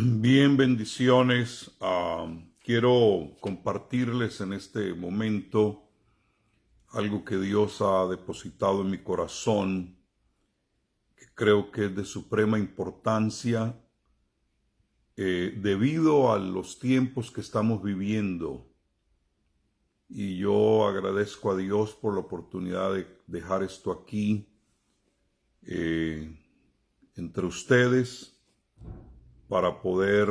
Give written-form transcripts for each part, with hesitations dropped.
Bien, bendiciones. Quiero compartirles en este momento algo que Dios ha depositado en mi corazón, que creo que es de suprema importancia debido a los tiempos que estamos viviendo. Y yo agradezco a Dios por la oportunidad de dejar esto aquí entre ustedes para poder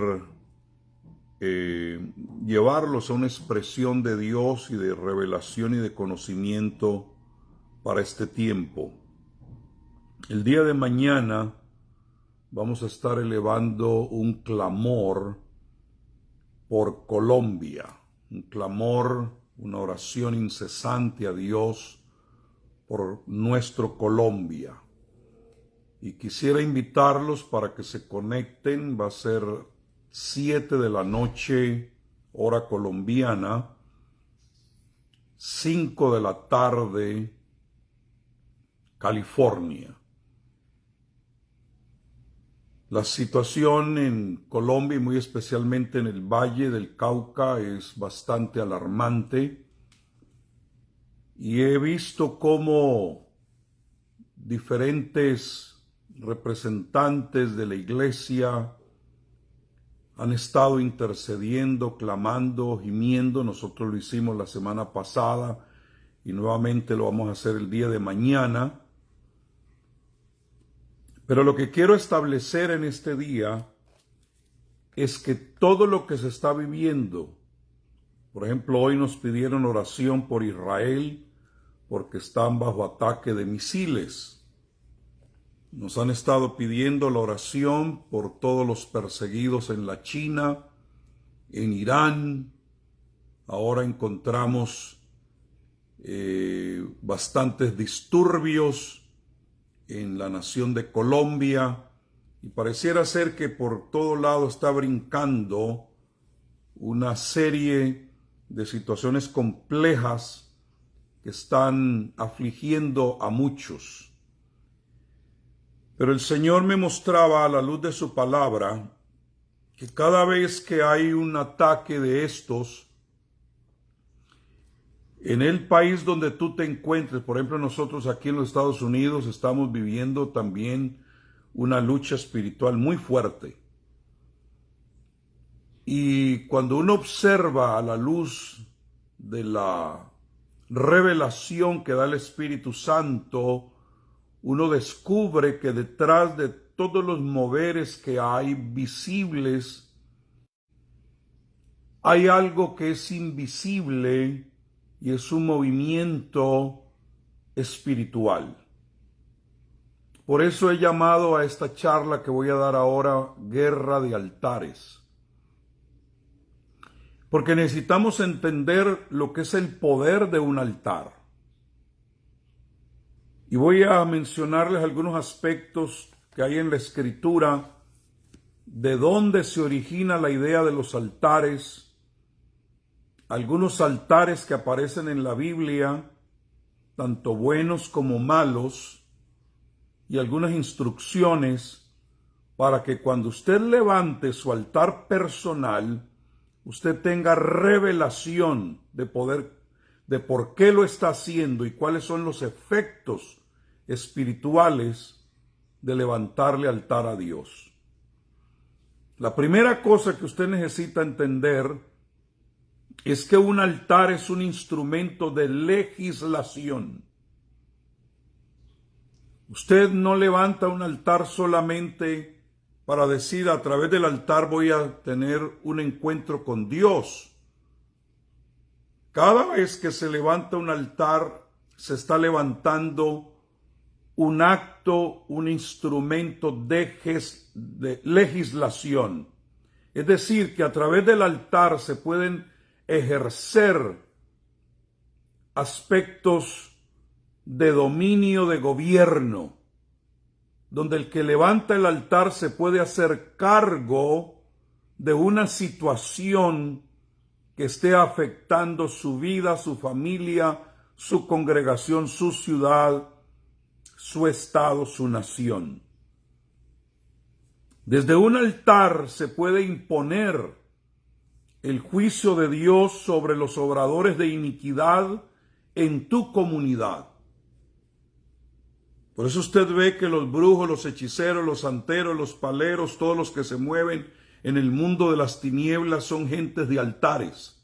llevarlos a una expresión de Dios y de revelación y de conocimiento para este tiempo. El día de mañana vamos a estar elevando un clamor por Colombia, un clamor, una oración incesante a Dios por nuestro Colombia. Y quisiera invitarlos para que se conecten. Va a ser 7 de la noche, hora colombiana, 5 de la tarde, California. La situación en Colombia y muy especialmente en el Valle del Cauca es bastante alarmante. Y he visto cómo diferentes representantes de la iglesia han estado intercediendo, clamando, gimiendo. Nosotros lo hicimos la semana pasada y nuevamente lo vamos a hacer el día de mañana. Pero lo que quiero establecer en este día es que todo lo que se está viviendo, por ejemplo, hoy nos pidieron oración por Israel porque están bajo ataque de misiles. Nos han estado pidiendo la oración por todos los perseguidos en la China, en Irán. Ahora encontramos bastantes disturbios en la nación de Colombia y pareciera ser que por todo lado está brincando una serie de situaciones complejas que están afligiendo a muchos. Pero el Señor me mostraba a la luz de su palabra que cada vez que hay un ataque de estos, en el país donde tú te encuentres, por ejemplo nosotros aquí en los Estados Unidos estamos viviendo también una lucha espiritual muy fuerte. Y cuando uno observa a la luz de la revelación que da el Espíritu Santo, uno descubre que detrás de todos los moveres que hay visibles, hay algo que es invisible y es un movimiento espiritual. Por eso he llamado a esta charla que voy a dar ahora Guerra de Altares. Porque necesitamos entender lo que es el poder de un altar. Y voy a mencionarles algunos aspectos que hay en la Escritura, de dónde se origina la idea de los altares, algunos altares que aparecen en la Biblia, tanto buenos como malos, y algunas instrucciones para que cuando usted levante su altar personal, usted tenga revelación de por qué lo está haciendo y cuáles son los efectos espirituales de levantarle altar a Dios. La primera cosa que usted necesita entender es que un altar es un instrumento de legislación. Usted no levanta un altar solamente para decir a través del altar voy a tener un encuentro con Dios. Cada vez que se levanta un altar, se está levantando un acto, un instrumento de legislación. Es decir, que a través del altar se pueden ejercer aspectos de dominio de gobierno, donde el que levanta el altar se puede hacer cargo de una situación que esté afectando su vida, su familia, su congregación, su ciudad, su estado, su nación. Desde un altar se puede imponer el juicio de Dios sobre los obradores de iniquidad en tu comunidad. Por eso usted ve que los brujos, los hechiceros, los santeros, los paleros, todos los que se mueven en el mundo de las tinieblas son gentes de altares.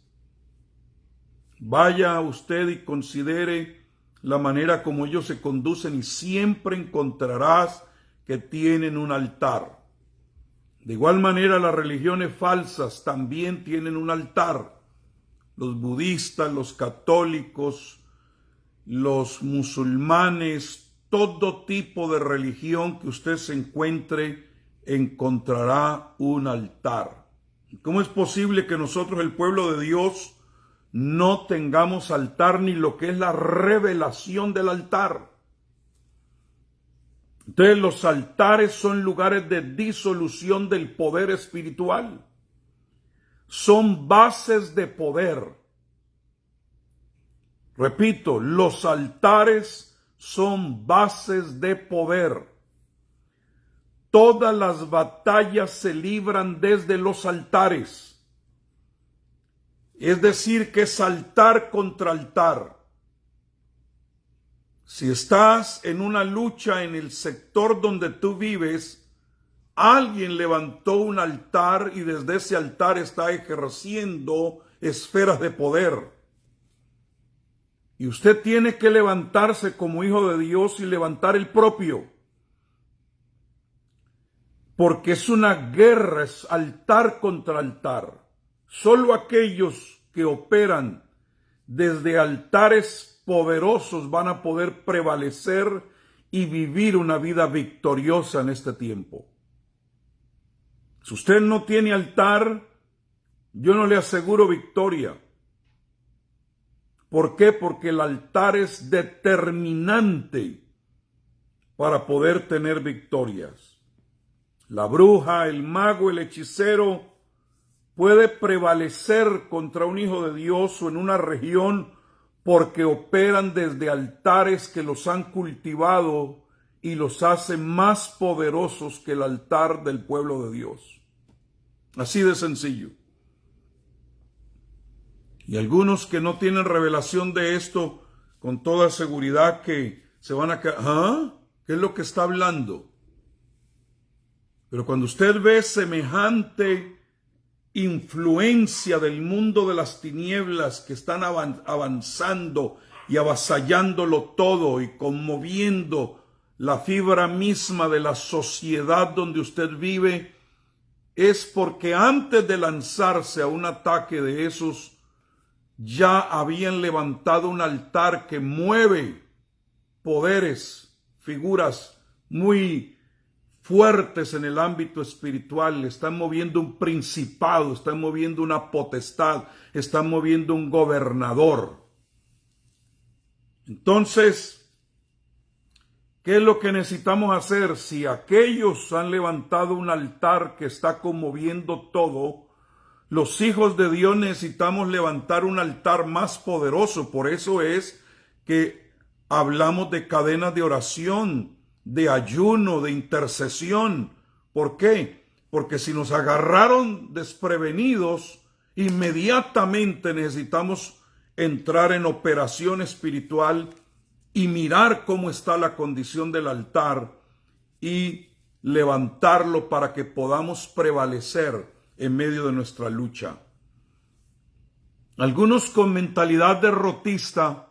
Vaya usted y considere la manera como ellos se conducen y siempre encontrarás que tienen un altar. De igual manera, las religiones falsas también tienen un altar. Los budistas, los católicos, los musulmanes, todo tipo de religión que usted se encuentre, encontrará un altar. ¿Cómo es posible que nosotros, el pueblo de Dios, no tengamos altar ni lo que es la revelación del altar? Entonces los altares son lugares de disolución del poder espiritual. Son bases de poder. Repito, los altares son bases de poder. Todas las batallas se libran desde los altares. Es decir, que es altar contra altar. Si estás en una lucha en el sector donde tú vives, alguien levantó un altar y desde ese altar está ejerciendo esferas de poder. Y usted tiene que levantarse como hijo de Dios y levantar el propio. Porque es una guerra, es altar contra altar. Solo aquellos que operan desde altares poderosos van a poder prevalecer y vivir una vida victoriosa en este tiempo. Si usted no tiene altar, yo no le aseguro victoria. ¿Por qué? Porque el altar es determinante para poder tener victorias. La bruja, el mago, el hechicero puede prevalecer contra un hijo de Dios o en una región porque operan desde altares que los han cultivado y los hacen más poderosos que el altar del pueblo de Dios. Así de sencillo. Y algunos que no tienen revelación de esto, con toda seguridad que se van a quedar, ¿ah? ¿Qué es lo que está hablando? Pero cuando usted ve semejante influencia del mundo de las tinieblas que están avanzando y avasallándolo todo y conmoviendo la fibra misma de la sociedad donde usted vive, es porque antes de lanzarse a un ataque de esos, ya habían levantado un altar que mueve poderes, figuras muy fuertes en el ámbito espiritual, están moviendo un principado, están moviendo una potestad, están moviendo un gobernador. Entonces, ¿qué es lo que necesitamos hacer? Si aquellos han levantado un altar que está conmoviendo todo, los hijos de Dios necesitamos levantar un altar más poderoso. Por eso es que hablamos de cadenas de oración, de ayuno, de intercesión. ¿Por qué? Porque si nos agarraron desprevenidos, inmediatamente necesitamos entrar en operación espiritual y mirar cómo está la condición del altar y levantarlo para que podamos prevalecer en medio de nuestra lucha. Algunos con mentalidad derrotista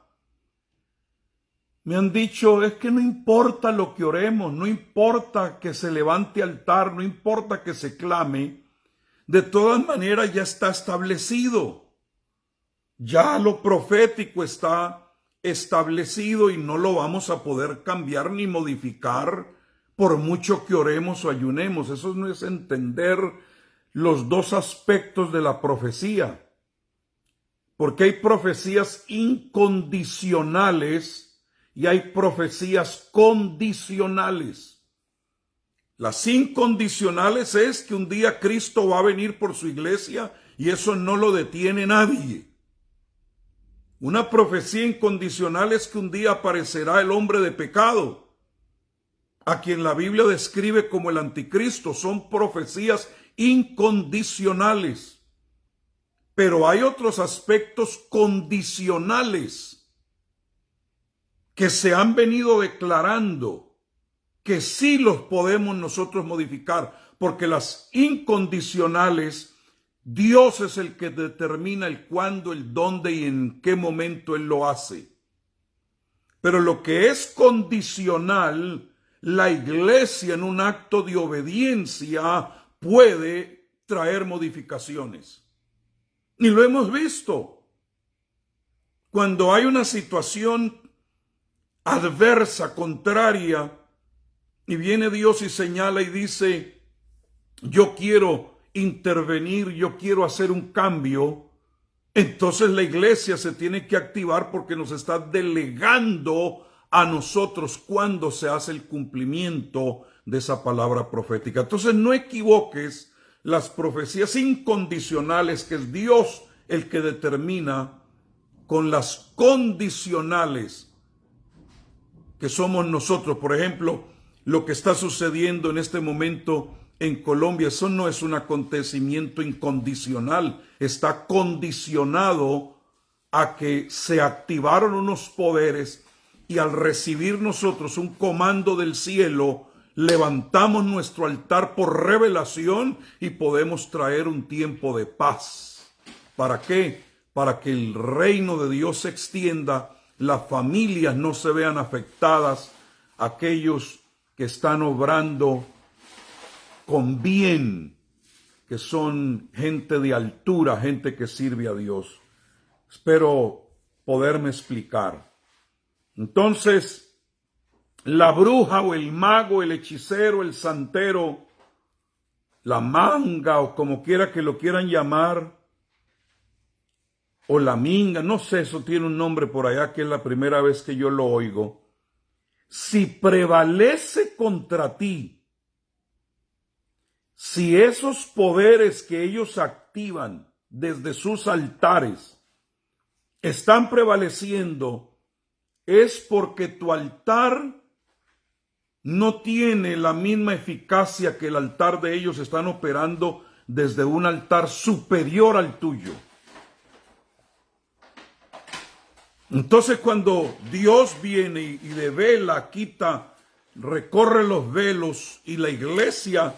me han dicho, es que no importa lo que oremos, no importa que se levante altar, no importa que se clame, de todas maneras ya está establecido. Ya lo profético está establecido y no lo vamos a poder cambiar ni modificar por mucho que oremos o ayunemos. Eso no es entender los dos aspectos de la profecía. Porque hay profecías incondicionales y hay profecías condicionales. Las incondicionales es que un día Cristo va a venir por su iglesia y eso no lo detiene nadie. Una profecía incondicional es que un día aparecerá el hombre de pecado. a quien la Biblia describe como el anticristo. Son profecías incondicionales. Pero hay otros aspectos condicionales que se han venido declarando que sí los podemos nosotros modificar, porque las incondicionales, Dios es el que determina el cuándo, el dónde y en qué momento Él lo hace. Pero lo que es condicional, la iglesia en un acto de obediencia puede traer modificaciones. Y lo hemos visto. Cuando hay una situación adversa, contraria, y viene Dios y señala y dice, yo quiero intervenir, yo quiero hacer un cambio, entonces la iglesia se tiene que activar porque nos está delegando a nosotros cuando se hace el cumplimiento de esa palabra profética. Entonces no equivoques las profecías incondicionales, que es Dios el que determina, con las condicionales, que somos nosotros. Por ejemplo, lo que está sucediendo en este momento en Colombia, eso no es un acontecimiento incondicional, está condicionado a que se activaron unos poderes y al recibir nosotros un comando del cielo, levantamos nuestro altar por revelación y podemos traer un tiempo de paz. ¿Para qué? Para que el reino de Dios se extienda, las familias no se vean afectadas, aquellos que están obrando con bien, que son gente de altura, gente que sirve a Dios. Espero poderme explicar. Entonces, la bruja o el mago, el hechicero, el santero, la manga o como quiera que lo quieran llamar, o la minga, no sé, eso tiene un nombre por allá que es la primera vez que yo lo oigo. Si prevalece contra ti, si esos poderes que ellos activan desde sus altares están prevaleciendo, es porque tu altar no tiene la misma eficacia que el altar de ellos. Están operando desde un altar superior al tuyo. Entonces cuando Dios viene y devela, quita, recorre los velos y la iglesia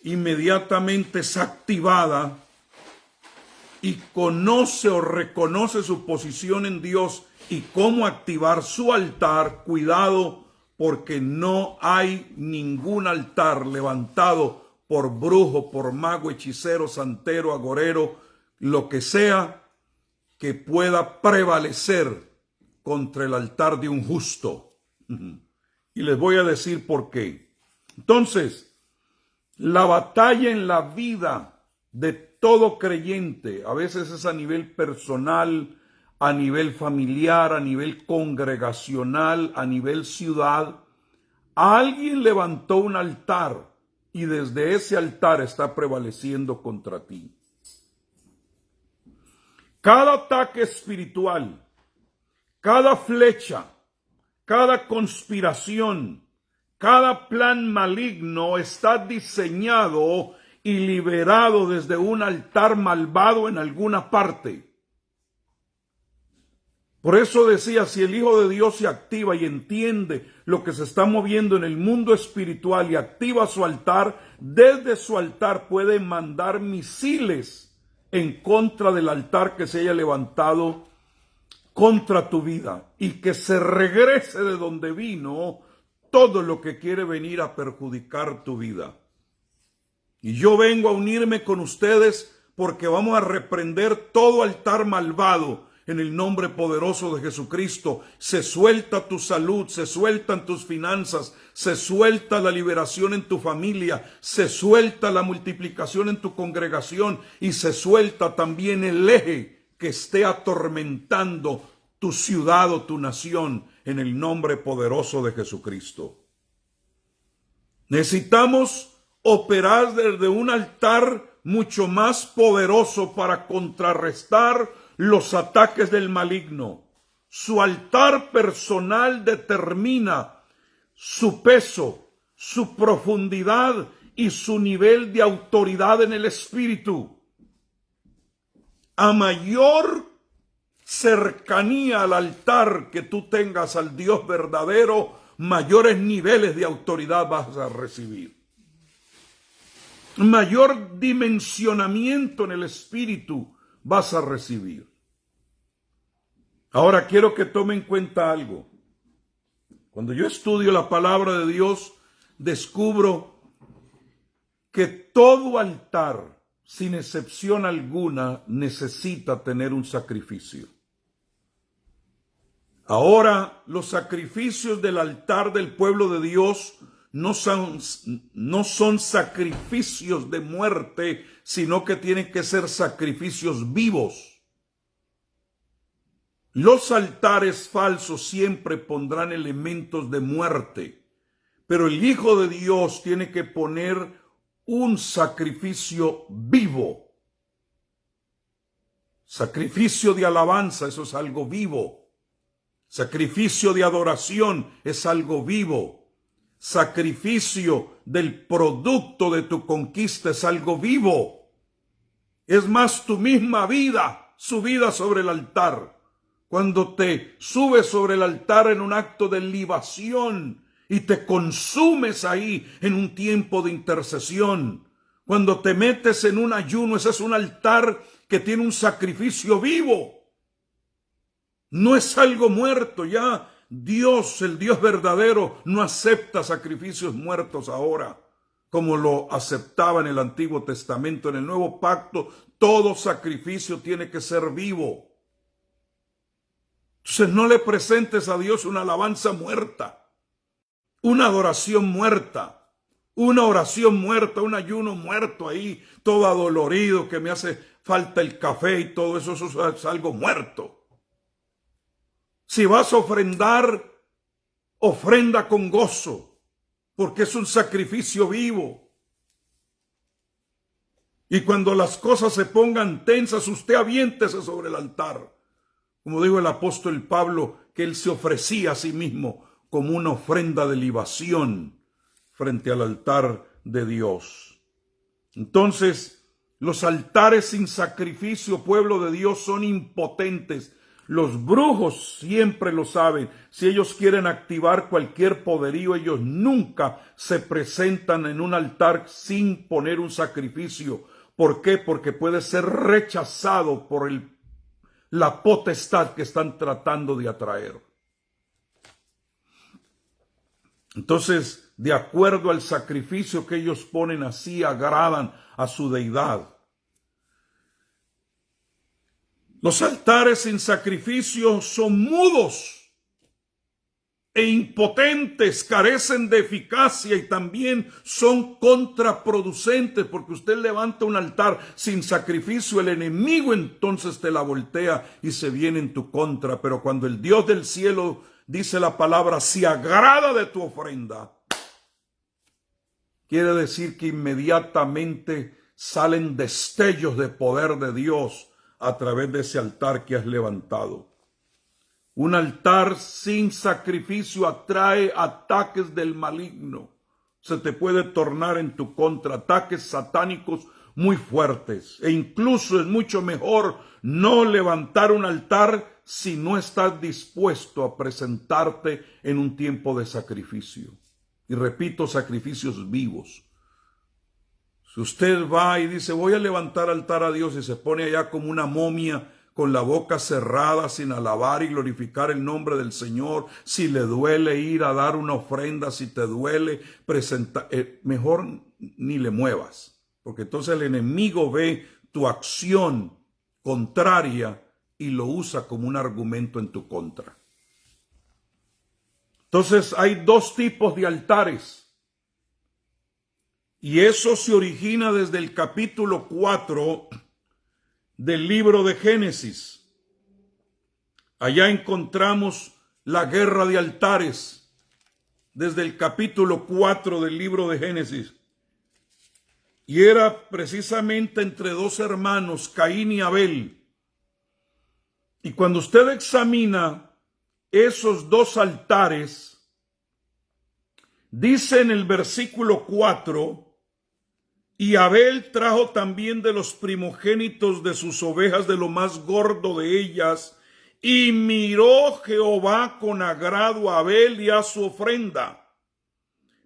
inmediatamente es activada y conoce o reconoce su posición en Dios y cómo activar su altar, cuidado, porque no hay ningún altar levantado por brujo, por mago, hechicero, santero, agorero, lo que sea, que pueda prevalecer contra el altar de un justo. Y les voy a decir por qué. Entonces, la batalla en la vida de todo creyente, a veces es a nivel personal, a nivel familiar, a nivel congregacional, a nivel ciudad. Alguien levantó un altar y desde ese altar está prevaleciendo contra ti. Cada ataque espiritual, cada flecha, cada conspiración, cada plan maligno está diseñado y liberado desde un altar malvado en alguna parte. Por eso decía, si el Hijo de Dios se activa y entiende lo que se está moviendo en el mundo espiritual y activa su altar, desde su altar puede mandar misiles en contra del altar que se haya levantado contra tu vida y que se regrese de donde vino todo lo que quiere venir a perjudicar tu vida. Y yo vengo a unirme con ustedes porque vamos a reprender todo altar malvado en el nombre poderoso de Jesucristo. Se suelta tu salud, se sueltan tus finanzas, se suelta la liberación en tu familia, se suelta la multiplicación en tu congregación y se suelta también el eje que esté atormentando tu ciudad o tu nación en el nombre poderoso de Jesucristo. Necesitamos operar desde un altar mucho más poderoso para contrarrestar los ataques del maligno. Su altar personal determina su peso, su profundidad y su nivel de autoridad en el espíritu. A mayor cercanía al altar que tú tengas al Dios verdadero, mayores niveles de autoridad vas a recibir. Mayor dimensionamiento en el espíritu vas a recibir. Ahora quiero que tome en cuenta algo. Cuando yo estudio la palabra de Dios, descubro que todo altar, sin excepción alguna, necesita tener un sacrificio. Ahora, los sacrificios del altar del pueblo de Dios no son sacrificios de muerte, sino que tienen que ser sacrificios vivos. Los altares falsos siempre pondrán elementos de muerte, pero el Hijo de Dios tiene que poner un sacrificio vivo. Sacrificio de alabanza, eso es algo vivo. Sacrificio de adoración es algo vivo. Sacrificio del producto de tu conquista es algo vivo. Es más, tu misma vida subida sobre el altar. Cuando te subes sobre el altar en un acto de libación y te consumes ahí en un tiempo de intercesión. Cuando te metes en un ayuno, ese es un altar que tiene un sacrificio vivo. No es algo muerto ya. Dios, el Dios verdadero, no acepta sacrificios muertos ahora, como lo aceptaba en el Antiguo Testamento. En el Nuevo Pacto, todo sacrificio tiene que ser vivo. Entonces no le presentes a Dios una alabanza muerta, una adoración muerta, una oración muerta, un ayuno muerto ahí, todo adolorido, que me hace falta el café y todo eso, eso es algo muerto. Si vas a ofrendar, ofrenda con gozo, porque es un sacrificio vivo. Y cuando las cosas se pongan tensas, usted aviéntese sobre el altar. Como dijo el apóstol Pablo, que él se ofrecía a sí mismo como una ofrenda de libación frente al altar de Dios. Entonces, los altares sin sacrificio, pueblo de Dios, son impotentes. Los brujos siempre lo saben. Si ellos quieren activar cualquier poderío, ellos nunca se presentan en un altar sin poner un sacrificio. ¿Por qué? Porque puede ser rechazado por la potestad que están tratando de atraer. Entonces, de acuerdo al sacrificio que ellos ponen, así agradan a su deidad. Los altares sin sacrificio son mudos e impotentes, carecen de eficacia y también son contraproducentes, porque usted levanta un altar sin sacrificio, el enemigo entonces te la voltea y se viene en tu contra. Pero cuando el Dios del cielo, dice la palabra, se agrada de tu ofrenda, quiere decir que inmediatamente salen destellos de poder de Dios a través de ese altar que has levantado. Un altar sin sacrificio atrae ataques del maligno. Se te puede tornar en tu contra, ataques satánicos muy fuertes. E incluso es mucho mejor no levantar un altar si no estás dispuesto a presentarte en un tiempo de sacrificio. Y repito, sacrificios vivos. Si usted va y dice, voy a levantar altar a Dios, y se pone allá como una momia, con la boca cerrada, sin alabar y glorificar el nombre del Señor, si le duele ir a dar una ofrenda, si te duele presentar, mejor ni le muevas, porque entonces el enemigo ve tu acción contraria y lo usa como un argumento en tu contra. Entonces hay dos tipos de altares, y eso se origina desde el capítulo 4 del libro de Génesis. Allá encontramos la guerra de altares desde el capítulo 4 del libro de Génesis. Y era precisamente entre dos hermanos, Caín y Abel. Y cuando usted examina esos dos altares, Dice en el versículo 4, y Abel trajo también de los primogénitos de sus ovejas, de lo más gordo de ellas, y miró Jehová con agrado a Abel y a su ofrenda,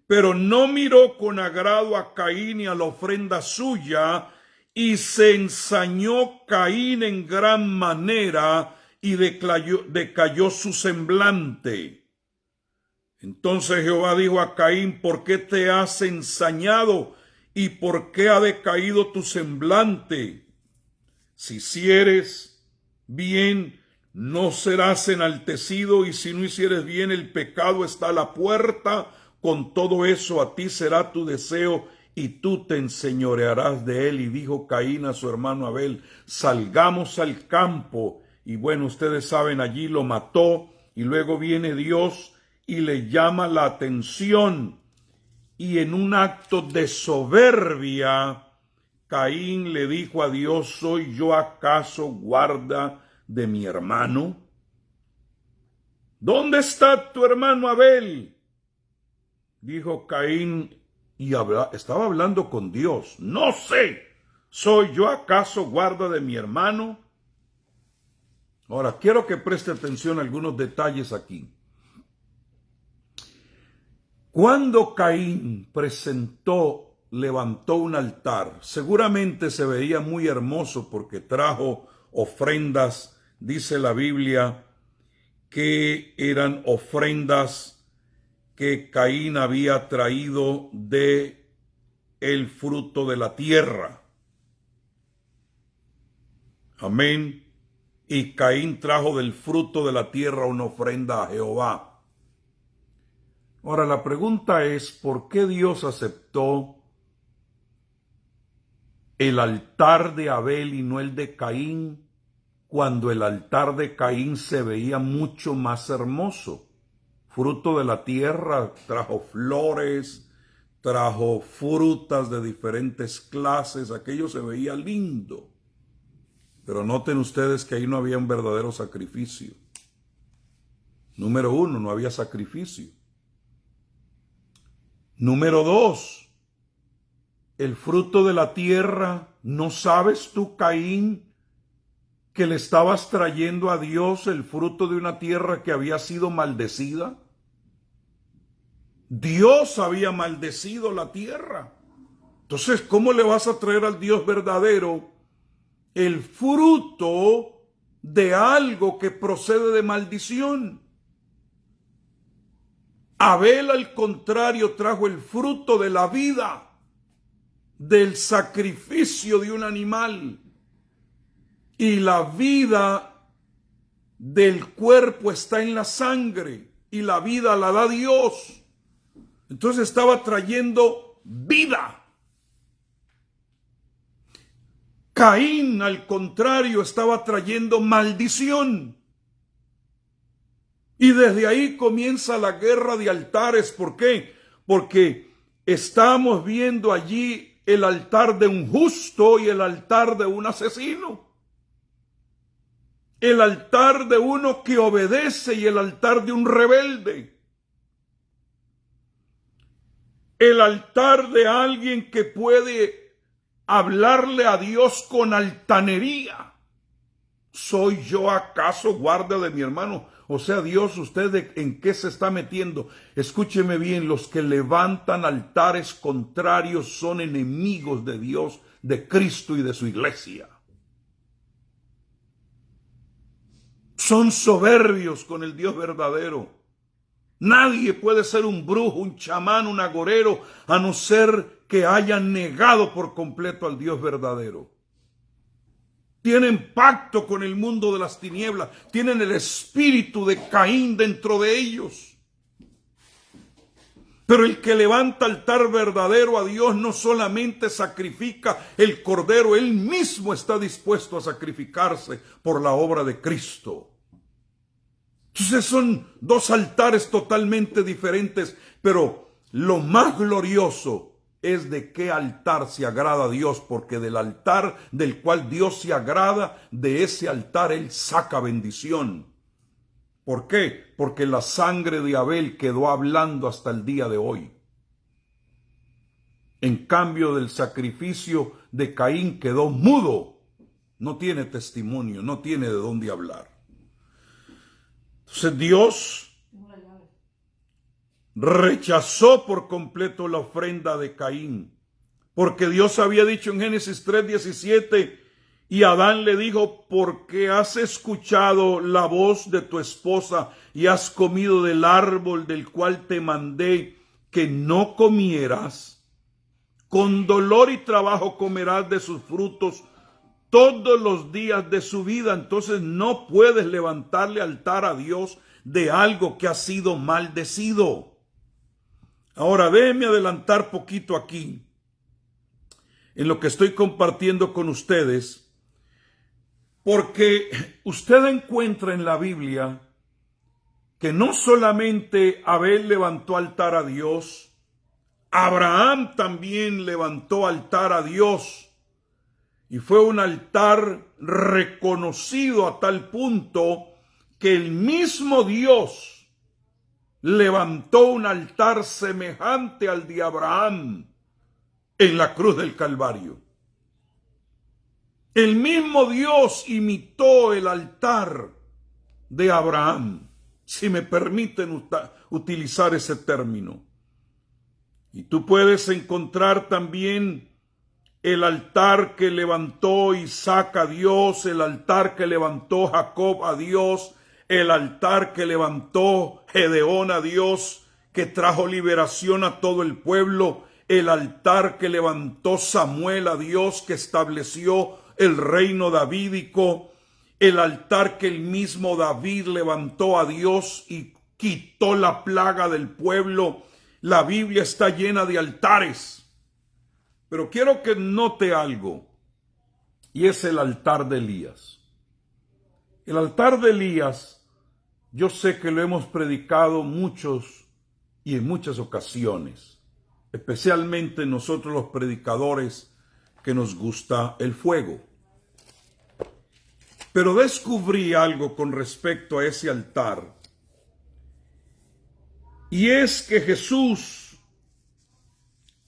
pero no miró con agrado a Caín y a la ofrenda suya, y se ensañó Caín en gran manera, y decayó su semblante. Entonces Jehová dijo a Caín: ¿por qué te has ensañado? ¿Y por qué ha decaído tu semblante? Si hicieres bien, no serás enaltecido, y si no hicieres bien, el pecado está a la puerta. Con todo eso a ti será tu deseo, y tú te enseñorearás de él. Y dijo Caín a su hermano Abel: salgamos al campo. Y bueno, ustedes saben, allí lo mató, y luego viene Dios y le llama la atención, y en un acto de soberbia, Caín le dijo a Dios: ¿soy yo acaso guarda de mi hermano? ¿Dónde está tu hermano Abel? Dijo Caín, y estaba hablando con Dios: no sé, ¿soy yo acaso guarda de mi hermano? Ahora, quiero que preste atención a algunos detalles aquí. Cuando Caín levantó un altar, seguramente se veía muy hermoso porque trajo ofrendas. Dice la Biblia que eran ofrendas que Caín había traído de el fruto de la tierra. Amén. Y Caín trajo del fruto de la tierra una ofrenda a Jehová. Ahora la pregunta es: ¿por qué Dios aceptó el altar de Abel y no el de Caín, cuando el altar de Caín se veía mucho más hermoso? Fruto de la tierra, trajo flores, trajo frutas de diferentes clases, aquello se veía lindo. Pero noten ustedes que ahí no había un verdadero sacrificio. Número uno, no había sacrificio. Número dos, el fruto de la tierra. ¿No sabes tú, Caín, que le estabas trayendo a Dios el fruto de una tierra que había sido maldecida? Dios había maldecido la tierra. Entonces, ¿cómo le vas a traer al Dios verdadero el fruto de algo que procede de maldición? Abel, al contrario, trajo el fruto de la vida, del sacrificio de un animal. Y la vida del cuerpo está en la sangre, y la vida la da Dios. Entonces estaba trayendo vida. Caín, al contrario, estaba trayendo maldición. Y desde ahí comienza la guerra de altares. ¿Por qué? Porque estamos viendo allí el altar de un justo y el altar de un asesino. El altar de uno que obedece y el altar de un rebelde. El altar de alguien que puede hablarle a Dios con altanería. ¿Soy yo acaso guarda de mi hermano? O sea, Dios, ¿usted en qué se está metiendo? Escúcheme bien, los que levantan altares contrarios son enemigos de Dios, de Cristo y de su iglesia. Son soberbios con el Dios verdadero. Nadie puede ser un brujo, un chamán, un agorero, a no ser que hayan negado por completo al Dios verdadero. Tienen pacto con el mundo de las tinieblas. Tienen el espíritu de Caín dentro de ellos. Pero el que levanta altar verdadero a Dios no solamente sacrifica el cordero, él mismo está dispuesto a sacrificarse por la obra de Cristo. Entonces son dos altares totalmente diferentes, pero lo más glorioso es de qué altar se agrada a Dios, porque del altar del cual Dios se agrada, de ese altar Él saca bendición. ¿Por qué? Porque la sangre de Abel quedó hablando hasta el día de hoy. En cambio, del sacrificio de Caín quedó mudo. No tiene testimonio, no tiene de dónde hablar. Entonces Dios rechazó por completo la ofrenda de Caín, porque Dios había dicho en Génesis 3:17, y Adán le dijo: porque has escuchado la voz de tu esposa y has comido del árbol del cual te mandé que no comieras, con dolor y trabajo comerás de sus frutos todos los días de su vida. Entonces no puedes levantarle altar a Dios de algo que ha sido maldecido. Ahora déjenme adelantar poquito aquí en lo que estoy compartiendo con ustedes, porque usted encuentra en la Biblia que no solamente Abel levantó altar a Dios, Abraham también levantó altar a Dios, y fue un altar reconocido a tal punto que el mismo Dios levantó un altar semejante al de Abraham en la cruz del Calvario. El mismo Dios imitó el altar de Abraham, si me permiten utilizar ese término. Y tú puedes encontrar también el altar que levantó Isaac a Dios, el altar que levantó Jacob a Dios, el altar que levantó Gedeón a Dios, que trajo liberación a todo el pueblo, el altar que levantó Samuel a Dios, que estableció el reino davídico, el altar que el mismo David levantó a Dios y quitó la plaga del pueblo. La Biblia está llena de altares, pero quiero que note algo, y es el altar de Elías. El altar de Elías, yo sé que lo hemos predicado muchos y en muchas ocasiones, especialmente nosotros los predicadores que nos gusta el fuego. Pero descubrí algo con respecto a ese altar, y es que Jesús,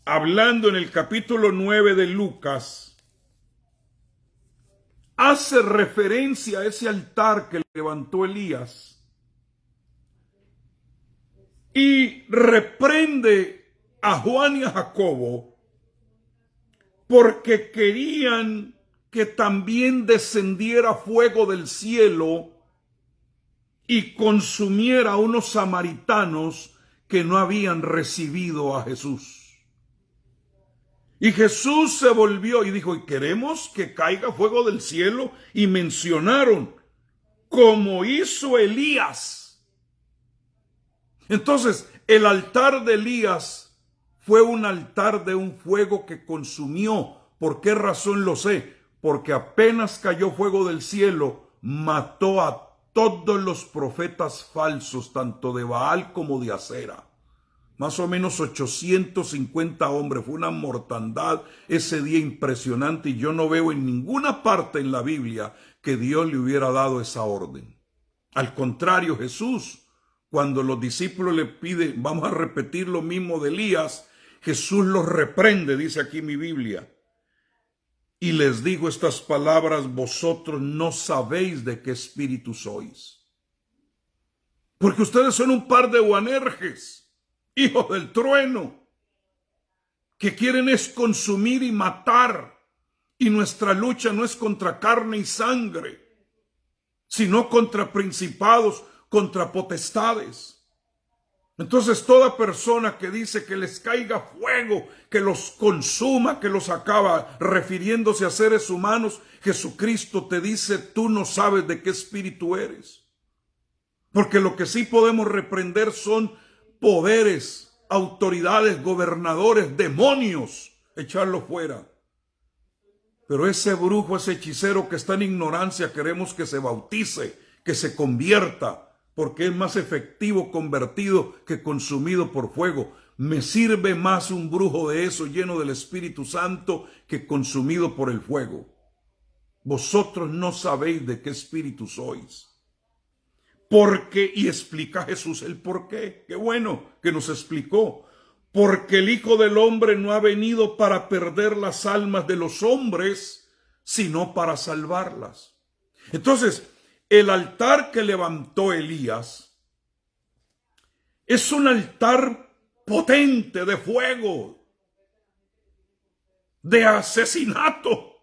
hablando en el capítulo 9 de Lucas, hace referencia a ese altar que levantó Elías y reprende a Juan y a Jacobo porque querían que también descendiera fuego del cielo y consumiera a unos samaritanos que no habían recibido a Jesús. Y Jesús se volvió y dijo: ¿y queremos que caiga fuego del cielo? Y mencionaron, como hizo Elías. Entonces, el altar de Elías fue un altar de un fuego que consumió. ¿Por qué razón lo sé? Porque apenas cayó fuego del cielo, mató a todos los profetas falsos, tanto de Baal como de Acera. Más o menos 850 hombres. Fue una mortandad ese día impresionante, y yo no veo en ninguna parte en la Biblia que Dios le hubiera dado esa orden. Al contrario, Jesús, cuando los discípulos le piden, vamos a repetir lo mismo de Elías, Jesús los reprende, dice aquí mi Biblia. Y les digo estas palabras: vosotros no sabéis de qué espíritu sois. Porque ustedes son un par de Boanerges, hijos del trueno, que quieren es consumir y matar. Y nuestra lucha no es contra carne y sangre, sino contra principados, contra potestades. Entonces toda persona que dice que les caiga fuego, que los consuma, que los acaba, refiriéndose a seres humanos, Jesucristo te dice: tú no sabes de qué espíritu eres. Porque lo que sí podemos reprender son poderes, autoridades, gobernadores, demonios, echarlo fuera. Pero ese brujo, ese hechicero que está en ignorancia, queremos que se bautice, que se convierta, porque es más efectivo convertido que consumido por fuego. Me sirve más un brujo de eso lleno del Espíritu Santo que consumido por el fuego. Vosotros no sabéis de qué espíritu sois. Porque, y explica Jesús el por qué. Qué bueno que nos explicó. porque el Hijo del Hombre no ha venido para perder las almas de los hombres, sino para salvarlas. Entonces, el altar que levantó Elías es un altar potente de fuego, de asesinato.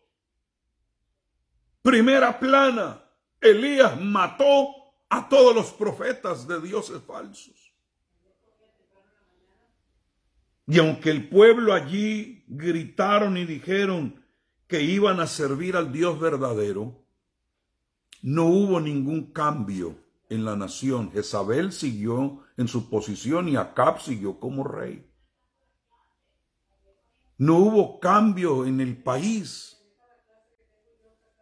Primera plana, Elías mató a todos los profetas de dioses falsos. Y aunque el pueblo allí gritaron y dijeron que iban a servir al Dios verdadero, no hubo ningún cambio en la nación. Jezabel siguió en su posición y Acab siguió como rey. No hubo cambio en el país.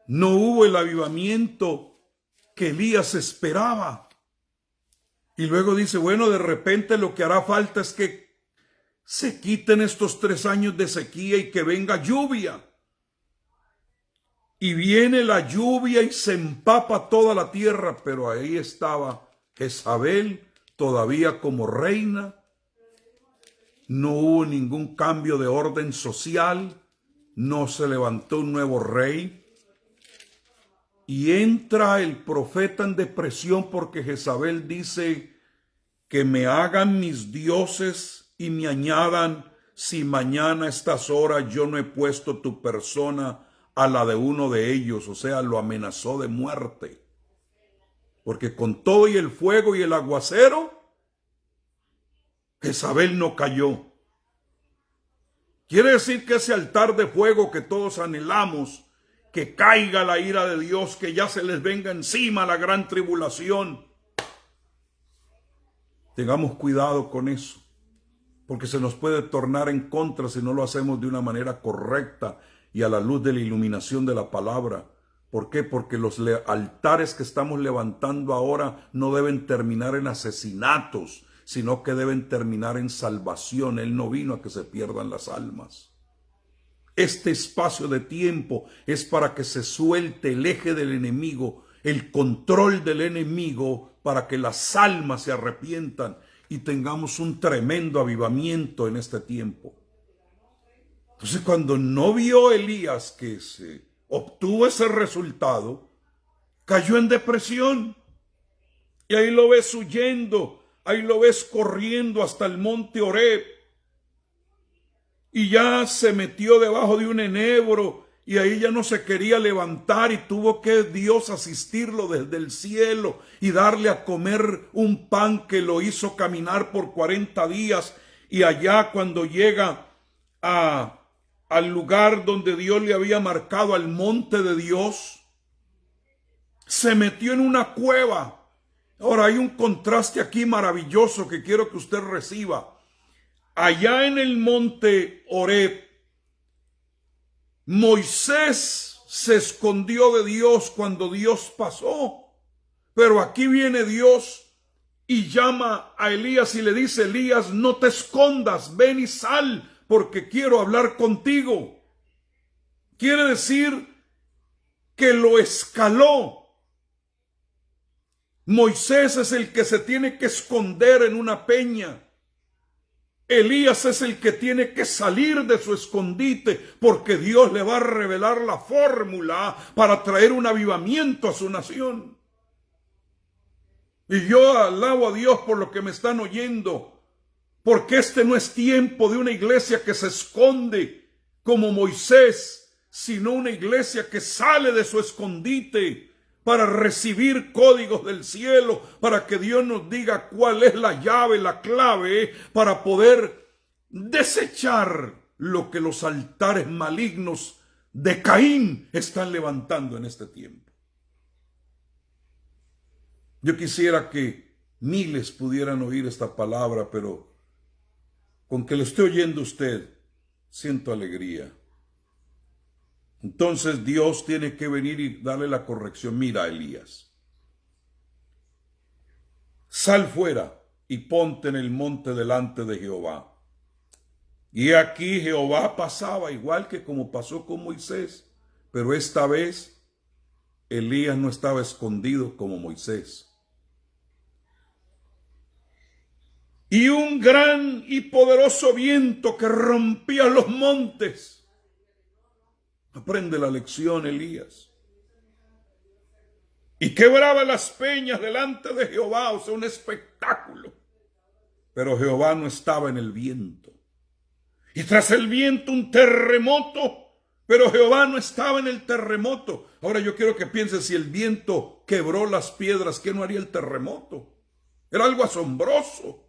No hubo el avivamiento que Elías esperaba. Y luego dice, bueno, de repente lo que hará falta es que se quiten estos 3 años de sequía y que venga lluvia. Y viene la lluvia y se empapa toda la tierra, pero ahí estaba Jezabel todavía como reina. No hubo ningún cambio de orden social, no se levantó un nuevo rey. Y entra el profeta en depresión porque Jezabel dice que me hagan mis dioses y me añadan si mañana a estas horas yo no he puesto tu persona a la de uno de ellos. O sea, lo amenazó de muerte. Porque con todo y el fuego y el aguacero, Jezabel no cayó. Quiere decir que ese altar de fuego que todos anhelamos, que caiga la ira de Dios, que ya se les venga encima la gran tribulación. Tengamos cuidado con eso, porque se nos puede tornar en contra si no lo hacemos de una manera correcta y a la luz de la iluminación de la palabra. ¿Por qué? Porque los altares que estamos levantando ahora no deben terminar en asesinatos, sino que deben terminar en salvación. Él no vino a que se pierdan las almas. Este espacio de tiempo es para que se suelte el eje del enemigo, el control del enemigo, para que las almas se arrepientan y tengamos un tremendo avivamiento en este tiempo. Entonces, cuando no vio Elías que se obtuvo ese resultado, cayó en depresión. Y ahí lo ves huyendo, ahí lo ves corriendo hasta el monte Oreb. Y ya se metió debajo de un enebro y ahí ya no se quería levantar y tuvo que Dios asistirlo desde el cielo y darle a comer un pan que lo hizo caminar por 40 días. Y allá cuando llega al lugar donde Dios le había marcado, al monte de Dios, se metió en una cueva. Ahora hay un contraste aquí maravilloso que quiero que usted reciba. Allá en el monte Oreb, Moisés se escondió de Dios cuando Dios pasó. Pero aquí viene Dios y llama a Elías y le dice, Elías, no te escondas, ven y sal, porque quiero hablar contigo. Quiere decir que lo escaló. Moisés es el que se tiene que esconder en una peña. Elías es el que tiene que salir de su escondite porque Dios le va a revelar la fórmula para traer un avivamiento a su nación. Y yo alabo a Dios por lo que me están oyendo, porque este no es tiempo de una iglesia que se esconde como Moisés, sino una iglesia que sale de su escondite para recibir códigos del cielo, para que Dios nos diga cuál es la llave, la clave, para poder desechar lo que los altares malignos de Caín están levantando en este tiempo. Yo quisiera que miles pudieran oír esta palabra, pero con que lo esté oyendo usted, siento alegría. Entonces Dios tiene que venir y darle la corrección. Mira, Elías, sal fuera y ponte en el monte delante de Jehová. Y aquí Jehová pasaba igual que como pasó con Moisés, pero esta vez Elías no estaba escondido como Moisés. y un gran y poderoso viento que rompía los montes. Aprende la lección, Elías. Y quebraba las peñas delante de Jehová, o sea, un espectáculo. Pero Jehová no estaba en el viento. Y tras el viento un terremoto, pero Jehová no estaba en el terremoto. Ahora yo quiero que pienses, si el viento quebró las piedras, ¿qué no haría el terremoto? Era algo asombroso,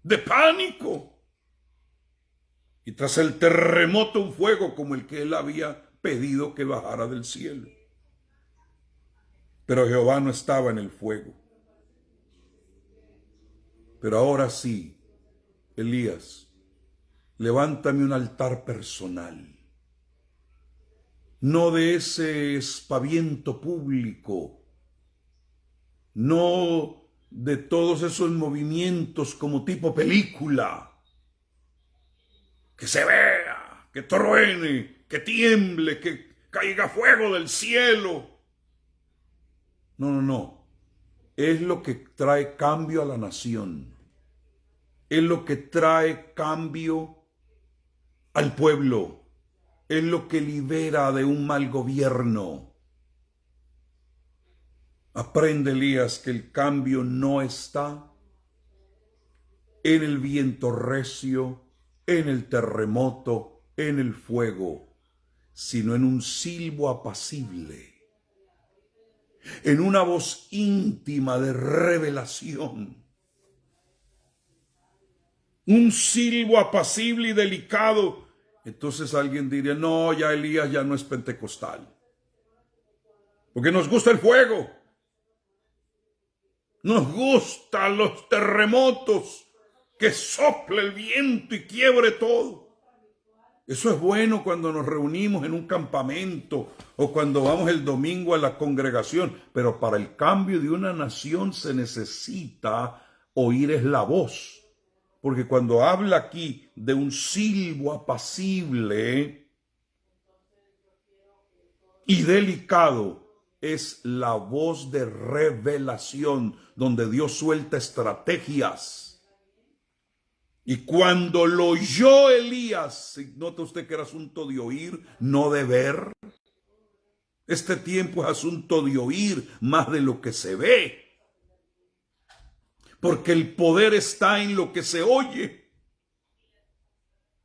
de pánico. Y tras el terremoto un fuego como el que él había pedido que bajara del cielo. Pero Jehová no estaba en el fuego. Pero ahora sí, Elías, levántame un altar personal. No de ese espaviento público, no de todos esos movimientos como tipo película. Que se vea, que truene, que tiemble, que caiga fuego del cielo. No. Es lo que trae cambio a la nación. Es lo que trae cambio al pueblo. Es lo que libera de un mal gobierno. Aprende, Elías, que el cambio no está en el viento recio, en el terremoto, en el fuego, sino en un silbo apacible, en una voz íntima de revelación. Un silbo apacible y delicado. Entonces alguien diría, no, ya Elías ya no es pentecostal. Porque nos gusta el fuego. Nos gustan los terremotos, que sople el viento y quiebre todo. Eso es bueno cuando nos reunimos en un campamento o cuando vamos el domingo a la congregación. Pero para el cambio de una nación se necesita oír es la voz. Porque cuando habla aquí de un silbo apacible y delicado, es la voz de revelación, donde Dios suelta estrategias. Y cuando lo oyó Elías, nota usted que era asunto de oír, no de ver. Este tiempo es asunto de oír más de lo que se ve. Porque el poder está en lo que se oye.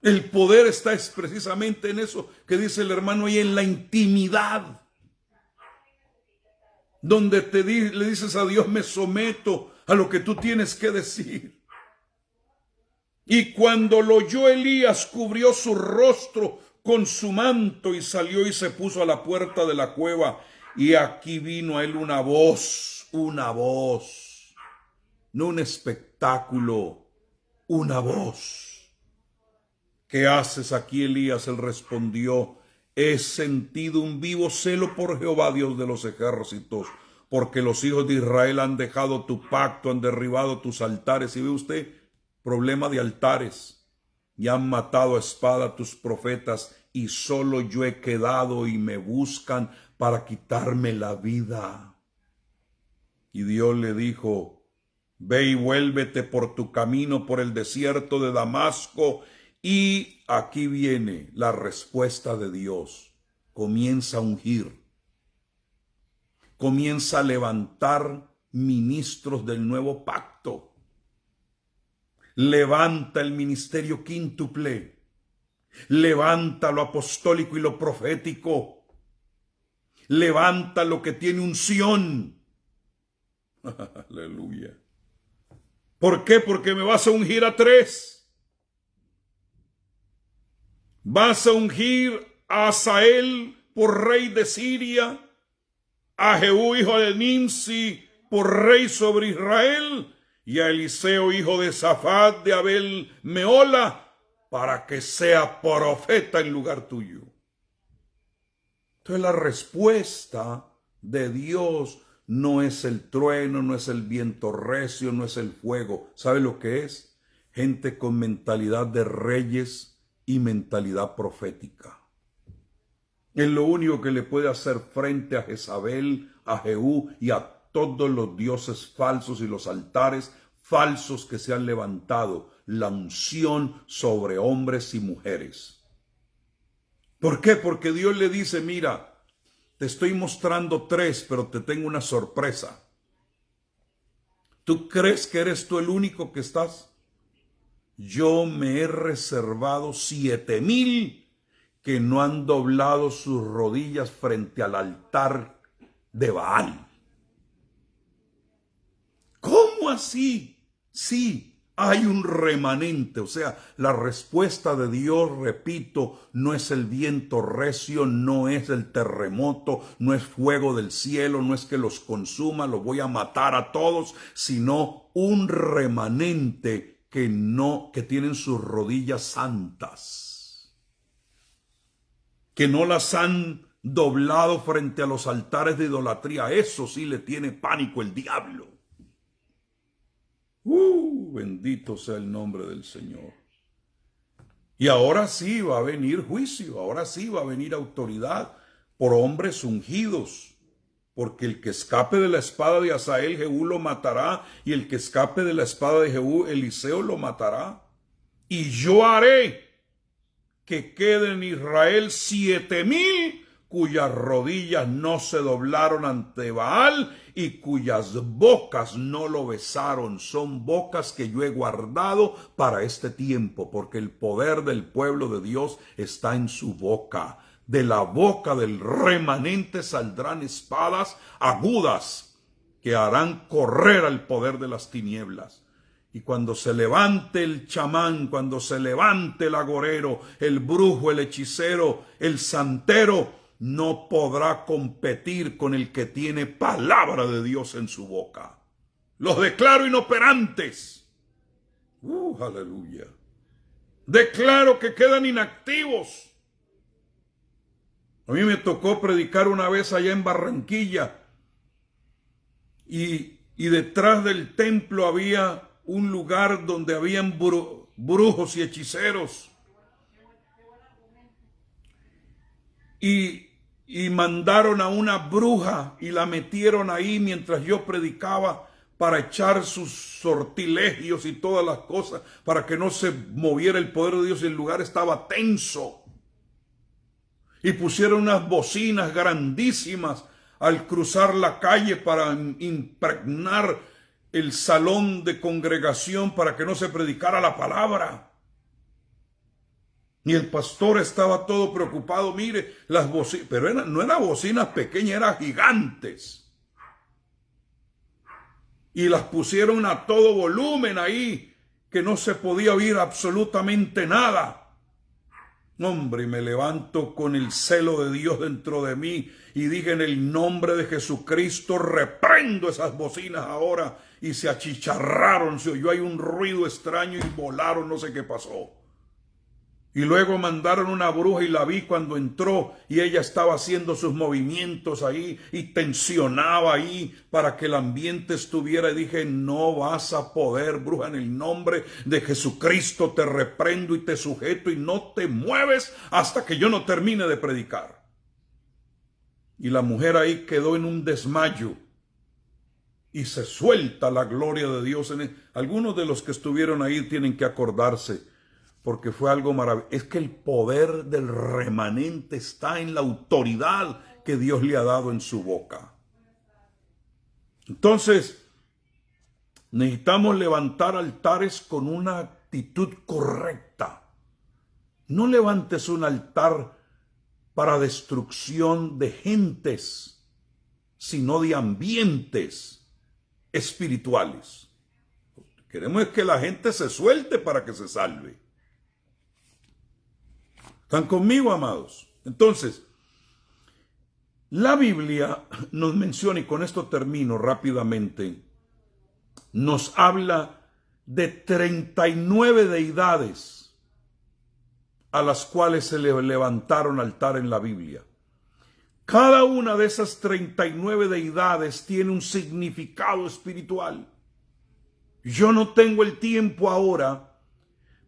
El poder está precisamente en eso que dice el hermano, y en la intimidad. Donde le dices a Dios, me someto a lo que tú tienes que decir. Y cuando lo oyó Elías, cubrió su rostro con su manto y salió y se puso a la puerta de la cueva. Y aquí vino a él una voz, no un espectáculo, una voz. ¿Qué haces aquí, Elías? Él respondió, he sentido un vivo celo por Jehová, Dios de los ejércitos, porque los hijos de Israel han dejado tu pacto, han derribado tus altares. ¿Y ve usted? Problema de altares. Y han matado a espada a tus profetas, y solo yo he quedado y me buscan para quitarme la vida. Y Dios le dijo, ve y vuélvete por tu camino por el desierto de Damasco. Y aquí viene la respuesta de Dios. Comienza a ungir. Comienza a levantar ministros del nuevo pacto. Levanta el ministerio quíntuple. Levanta lo apostólico y lo profético. Levanta lo que tiene unción. Aleluya. ¿Por qué? Porque me vas a ungir a 3. Vas a ungir a Asael por rey de Siria, a Jehú hijo de Nimsi por rey sobre Israel, y a Eliseo hijo de Safat de Abel Meola, para que sea profeta en lugar tuyo. Entonces la respuesta de Dios no es el trueno, no es el viento recio, no es el fuego. ¿Sabe lo que es? Gente con mentalidad de reyes y mentalidad profética. Es lo único que le puede hacer frente a Jezabel, a Jehú y a todos los dioses falsos y los altares falsos que se han levantado, la unción sobre hombres y mujeres. ¿Por qué? Porque Dios le dice, mira, te estoy mostrando 3, pero te tengo una sorpresa. ¿Tú crees que eres tú el único que estás? Yo me he reservado 7,000 que no han doblado sus rodillas frente al altar de Baal. ¿Cómo así? Sí, hay un remanente. O sea, la respuesta de Dios, repito, no es el viento recio, no es el terremoto, no es fuego del cielo, no es que los consuma, los voy a matar a todos, sino un remanente que tienen sus rodillas santas, que no las han doblado frente a los altares de idolatría. Eso sí le tiene pánico el diablo. Bendito sea el nombre del Señor. Y ahora sí va a venir juicio, ahora sí va a venir autoridad por hombres ungidos. Porque el que escape de la espada de Hazael, Jehú lo matará, y el que escape de la espada de Jehú, Eliseo lo matará. Y yo haré que quede en Israel 7,000 cuyas rodillas no se doblaron ante Baal y cuyas bocas no lo besaron. Son bocas que yo he guardado para este tiempo, porque el poder del pueblo de Dios está en su boca. De la boca del remanente saldrán espadas agudas que harán correr al poder de las tinieblas. Y cuando se levante el chamán, cuando se levante el agorero, el brujo, el hechicero, el santero, no podrá competir con el que tiene palabra de Dios en su boca. Los declaro inoperantes. Aleluya. Declaro que quedan inactivos. A mí me tocó predicar una vez allá en Barranquilla y detrás del templo había un lugar donde habían brujos y hechiceros. Y mandaron a una bruja y la metieron ahí mientras yo predicaba para echar sus sortilegios y todas las cosas para que no se moviera el poder de Dios y el lugar estaba tenso. Y pusieron unas bocinas grandísimas al cruzar la calle para impregnar el salón de congregación para que no se predicara la palabra. Y el pastor estaba todo preocupado. Mire, las bocinas, pero no eran bocinas pequeñas, eran gigantes. Y las pusieron a todo volumen ahí, que no se podía oír absolutamente nada. Hombre, me levanto con el celo de Dios dentro de mí y dije, en el nombre de Jesucristo reprendo esas bocinas ahora, y se achicharraron, se oyó ahí un ruido extraño y volaron, no sé qué pasó. Y luego mandaron una bruja y la vi cuando entró y ella estaba haciendo sus movimientos ahí y tensionaba ahí para que el ambiente estuviera. Y dije, no vas a poder, bruja, en el nombre de Jesucristo te reprendo y te sujeto y no te mueves hasta que yo no termine de predicar. Y la mujer ahí quedó en un desmayo y se suelta la gloria de Dios. Algunos de los que estuvieron ahí tienen que acordarse, porque fue algo maravilloso. Es que el poder del remanente está en la autoridad que Dios le ha dado en su boca. Entonces, necesitamos levantar altares con una actitud correcta. No levantes un altar para destrucción de gentes, sino de ambientes espirituales. Queremos que la gente se suelte para que se salve. ¿Están conmigo, amados? Entonces, la Biblia nos menciona, y con esto termino rápidamente, nos habla de 39 deidades a las cuales se le levantaron altar en la Biblia. Cada una de esas 39 deidades tiene un significado espiritual. Yo no tengo el tiempo ahora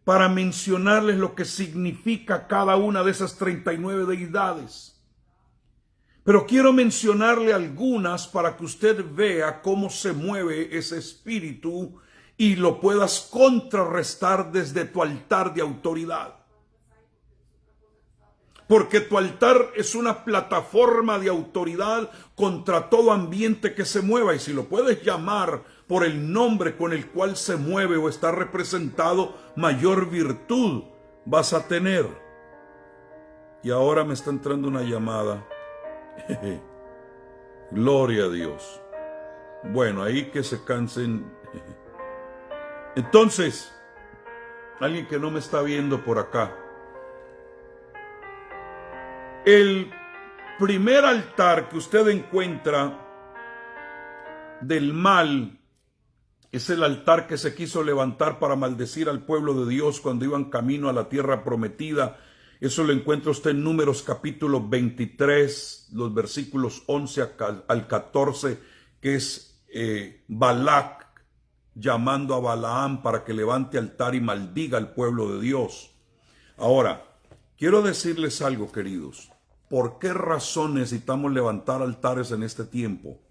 para mencionarles lo que significa cada una de esas 39 deidades. Pero quiero mencionarle algunas para que usted vea cómo se mueve ese espíritu y lo puedas contrarrestar desde tu altar de autoridad. Porque tu altar es una plataforma de autoridad contra todo ambiente que se mueva. Y si lo puedes llamar por el nombre con el cual se mueve o está representado, mayor virtud vas a tener. Y ahora me está entrando una llamada. Gloria a Dios. Bueno, ahí que se cansen. Entonces, alguien que no me está viendo por acá. El primer altar que usted encuentra del mal es el altar que se quiso levantar para maldecir al pueblo de Dios cuando iban camino a la tierra prometida. Eso lo encuentra usted en Números capítulo 23, los versículos 11 al 14, que es Balac llamando a Balaam para que levante altar y maldiga al pueblo de Dios. Ahora, quiero decirles algo, queridos. ¿Por qué razón necesitamos levantar altares en este tiempo?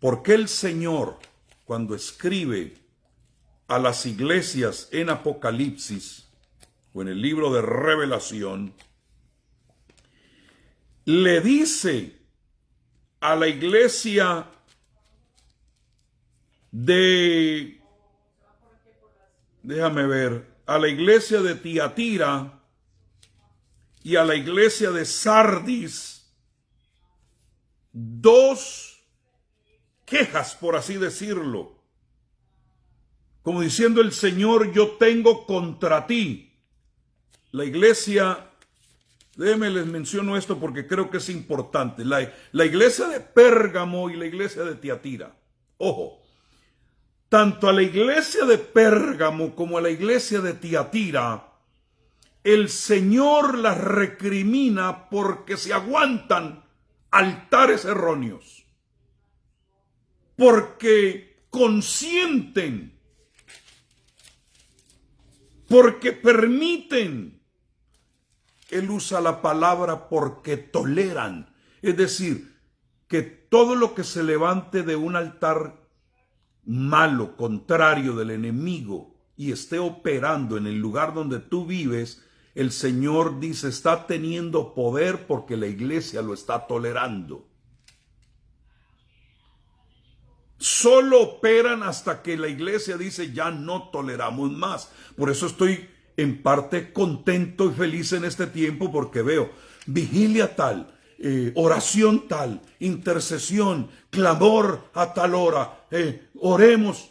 Porque el Señor, cuando escribe a las iglesias en Apocalipsis o en el libro de Revelación, le dice a la iglesia a la iglesia de Tiatira y a la iglesia de Sardis, dos quejas, por así decirlo, como diciendo el Señor, yo tengo contra ti. La iglesia, déjenme les menciono esto porque creo que es importante, la iglesia de Pérgamo y la iglesia de Tiatira. Ojo, tanto a la iglesia de Pérgamo como a la iglesia de Tiatira, el Señor las recrimina porque se aguantan altares erróneos, porque consienten, porque permiten. Él usa la palabra porque toleran, es decir, que todo lo que se levante de un altar malo, contrario del enemigo, y esté operando en el lugar donde tú vives, el Señor dice, está teniendo poder porque la iglesia lo está tolerando. Solo operan hasta que la iglesia dice, ya no toleramos más. Por eso estoy en parte contento y feliz en este tiempo, porque veo vigilia tal, oración tal, intercesión, clamor a tal hora, oremos.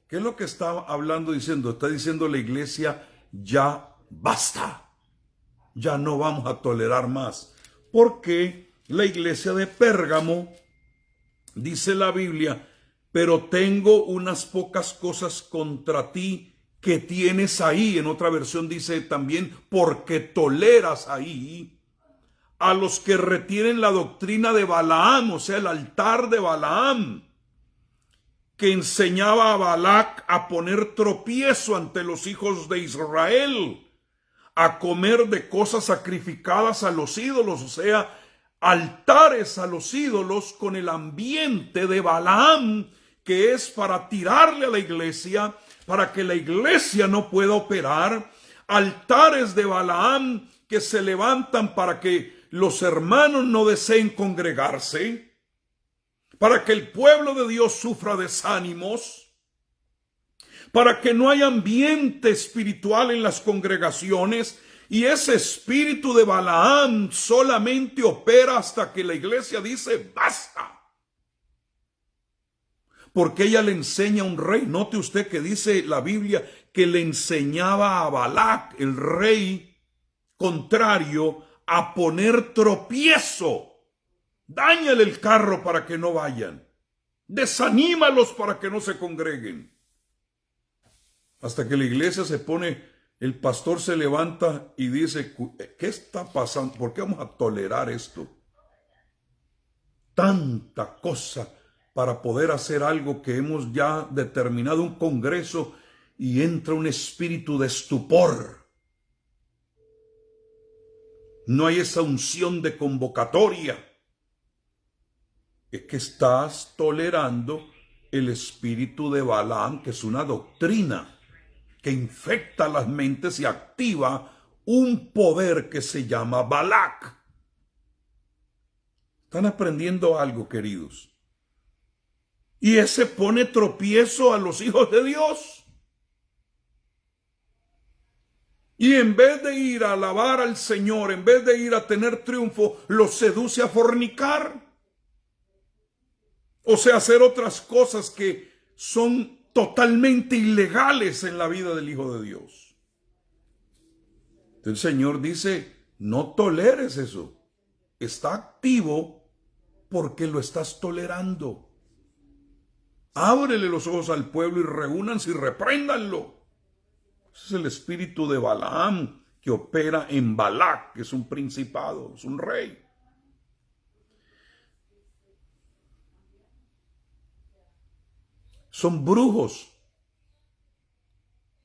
¿Qué es lo que está hablando, diciendo? Está diciendo la iglesia, ya basta, ya no vamos a tolerar más, porque la iglesia de Pérgamo, dice la Biblia, pero tengo unas pocas cosas contra ti que tienes ahí. En otra versión dice también, porque toleras ahí a los que retienen la doctrina de Balaam, o sea, el altar de Balaam, que enseñaba a Balac a poner tropiezo ante los hijos de Israel, a comer de cosas sacrificadas a los ídolos, o sea, altares a los ídolos con el ambiente de Balaam, que es para tirarle a la iglesia, para que la iglesia no pueda operar, altares de Balaam que se levantan para que los hermanos no deseen congregarse, para que el pueblo de Dios sufra desánimos, para que no haya ambiente espiritual en las congregaciones, y ese espíritu de Balaam solamente opera hasta que la iglesia dice basta. Porque ella le enseña a un rey. Note usted que dice la Biblia que le enseñaba a Balac, el rey contrario, a poner tropiezo. Dáñale el carro para que no vayan. Desanímalos para que no se congreguen. Hasta que la iglesia se pone, el pastor se levanta y dice, ¿qué está pasando? ¿Por qué vamos a tolerar esto? Tanta cosa para poder hacer algo que hemos ya determinado, un congreso, y entra un espíritu de estupor. No hay esa unción de convocatoria. Es que estás tolerando el espíritu de Balaam, que es una doctrina que infecta las mentes y activa un poder que se llama Balac. ¿Están aprendiendo algo, queridos? Y ese pone tropiezo a los hijos de Dios. Y en vez de ir a alabar al Señor, en vez de ir a tener triunfo, los seduce a fornicar. O sea, hacer otras cosas que son totalmente ilegales en la vida del Hijo de Dios. El Señor dice, no toleres eso. Está activo porque lo estás tolerando. Ábrele los ojos al pueblo y reúnanse y repréndanlo. Ese es el espíritu de Balaam que opera en Balac, que es un principado, es un rey. Son brujos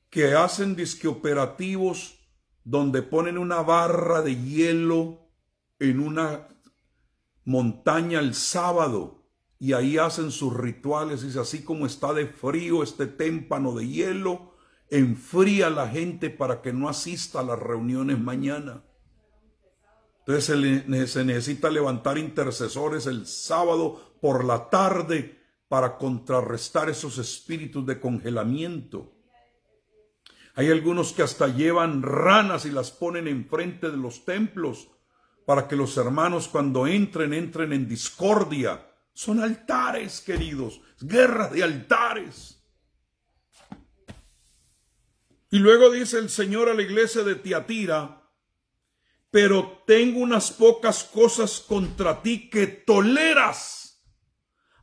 que hacen disque operativos donde ponen una barra de hielo en una montaña el sábado y ahí hacen sus rituales. Dice, así como está de frío este témpano de hielo, enfría a la gente para que no asista a las reuniones mañana. Entonces se necesita levantar intercesores el sábado por la tarde para contrarrestar esos espíritus de congelamiento. Hay algunos que hasta llevan ranas y las ponen enfrente de los templos para que los hermanos cuando entren en discordia. Son altares, queridos, guerras de altares. Y luego dice el Señor a la iglesia de Tiatira, pero tengo unas pocas cosas contra ti que toleras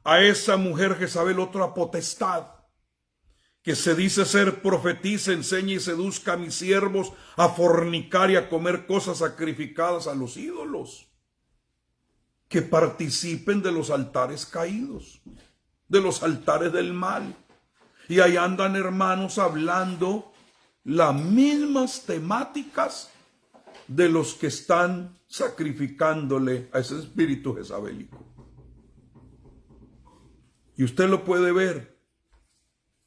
a esa mujer Jezabel, otra potestad, que se dice ser profetiza, enseña y seduzca a mis siervos a fornicar y a comer cosas sacrificadas a los ídolos, que participen de los altares caídos, de los altares del mal. Y ahí andan hermanos hablando las mismas temáticas de los que están sacrificándole a ese espíritu jezabélico. Y usted lo puede ver,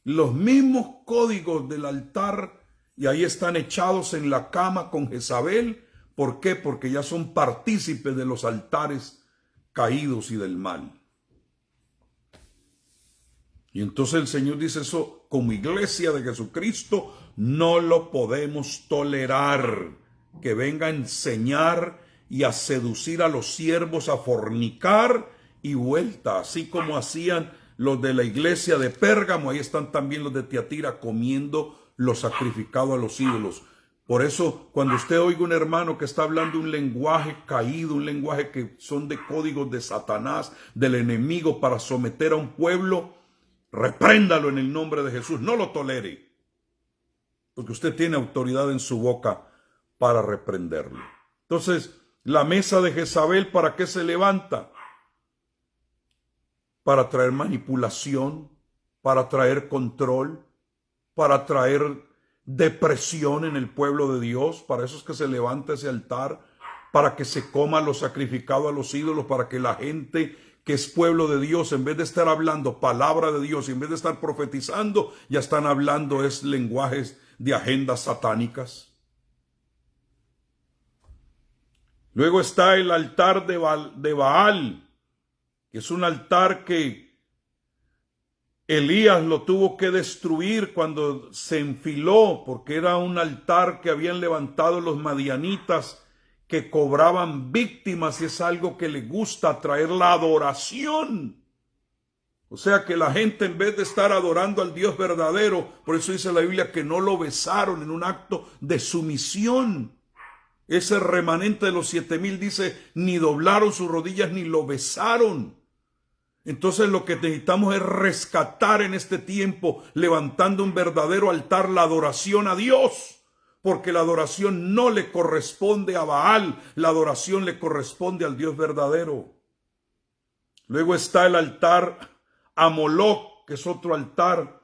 los mismos códigos del altar, y ahí están echados en la cama con Jezabel. ¿Por qué? Porque ya son partícipes de los altares caídos y del mal. Y entonces el Señor dice eso, como iglesia de Jesucristo, no lo podemos tolerar, que venga a enseñar y a seducir a los siervos a fornicar y vuelta, así como hacían los de la iglesia de Pérgamo. Ahí están también los de Tiatira comiendo lo sacrificado a los ídolos. Por eso, cuando usted oiga un hermano que está hablando un lenguaje caído, un lenguaje que son de códigos de Satanás, del enemigo para someter a un pueblo, repréndalo en el nombre de Jesús, no lo tolere, porque usted tiene autoridad en su boca para reprenderlo. Entonces, la mesa de Jezabel, ¿para qué se levanta? Para traer manipulación, para traer control, para traer depresión en el pueblo de Dios. Para eso es que se levanta ese altar, para que se coma lo sacrificado a los ídolos, para que la gente que es pueblo de Dios, en vez de estar hablando palabra de Dios y en vez de estar profetizando, ya están hablando lenguajes de agendas satánicas. Luego está el altar de Baal, que es un altar que Elías lo tuvo que destruir cuando se enfiló, porque era un altar que habían levantado los madianitas, que cobraban víctimas, y es algo que le gusta, traer la adoración. O sea que la gente, en vez de estar adorando al Dios verdadero, por eso dice la Biblia que no lo besaron en un acto de sumisión. Ese remanente de los 7,000 dice, ni doblaron sus rodillas ni lo besaron. Entonces lo que necesitamos es rescatar en este tiempo, levantando un verdadero altar, la adoración a Dios, porque la adoración no le corresponde a Baal, la adoración le corresponde al Dios verdadero. Luego está el altar a Moloc, que es otro altar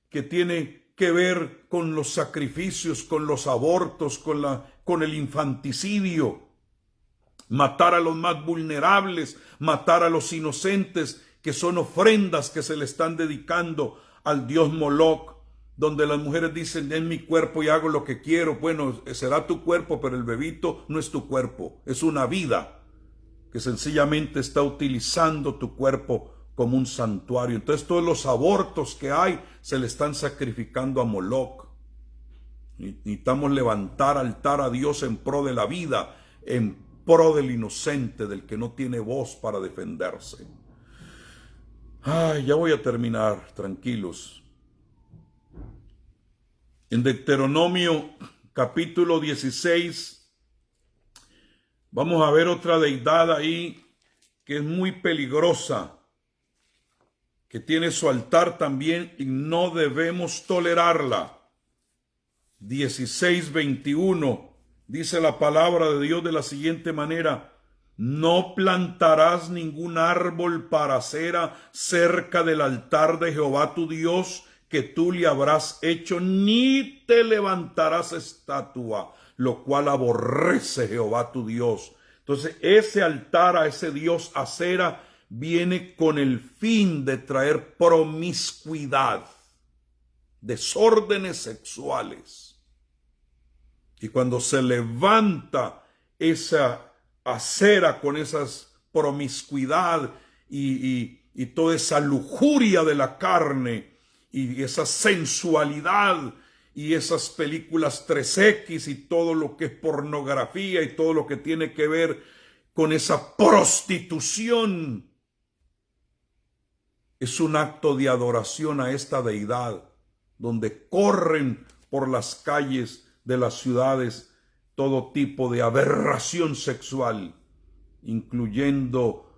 que tiene que ver con los sacrificios, con los abortos, con el infanticidio, matar a los más vulnerables, matar a los inocentes, que son ofrendas que se le están dedicando al dios Moloch, donde las mujeres dicen, es mi cuerpo y hago lo que quiero. Bueno, será tu cuerpo, pero el bebito no es tu cuerpo, es una vida que sencillamente está utilizando tu cuerpo como un santuario. Entonces todos los abortos que hay se le están sacrificando a Moloch. Necesitamos levantar altar a Dios en pro de la vida, en pro del inocente, del que no tiene voz para defenderse. Ay, ya voy a terminar, tranquilos. En Deuteronomio capítulo 16, vamos a ver otra deidad ahí que es muy peligrosa, que tiene su altar también y no debemos tolerarla. 16:21 dice la palabra de Dios de la siguiente manera: no plantarás ningún árbol para cera cerca del altar de Jehová tu Dios, que tú le habrás hecho, ni te levantarás estatua, lo cual aborrece Jehová tu Dios. Entonces ese altar a ese Dios Acera viene con el fin de traer promiscuidad, desórdenes sexuales. Y cuando se levanta esa Acera con esa promiscuidad y toda esa lujuria de la carne y esa sensualidad y esas películas 3X y todo lo que es pornografía y todo lo que tiene que ver con esa prostitución, es un acto de adoración a esta deidad, donde corren por las calles de las ciudades todo tipo de aberración sexual, incluyendo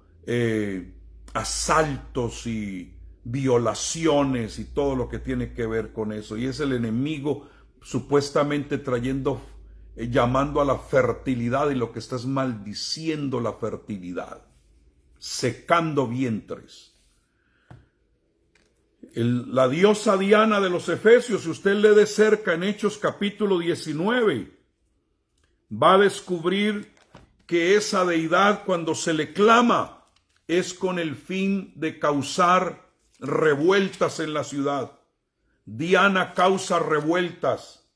asaltos y violaciones y todo lo que tiene que ver con eso. Y es el enemigo supuestamente llamando a la fertilidad, y lo que está es maldiciendo la fertilidad, secando vientres. La diosa Diana de los Efesios, si usted lee de cerca en Hechos capítulo 19, va a descubrir que esa deidad, cuando se le clama, es con el fin de causar revueltas en la ciudad. Diana causa revueltas.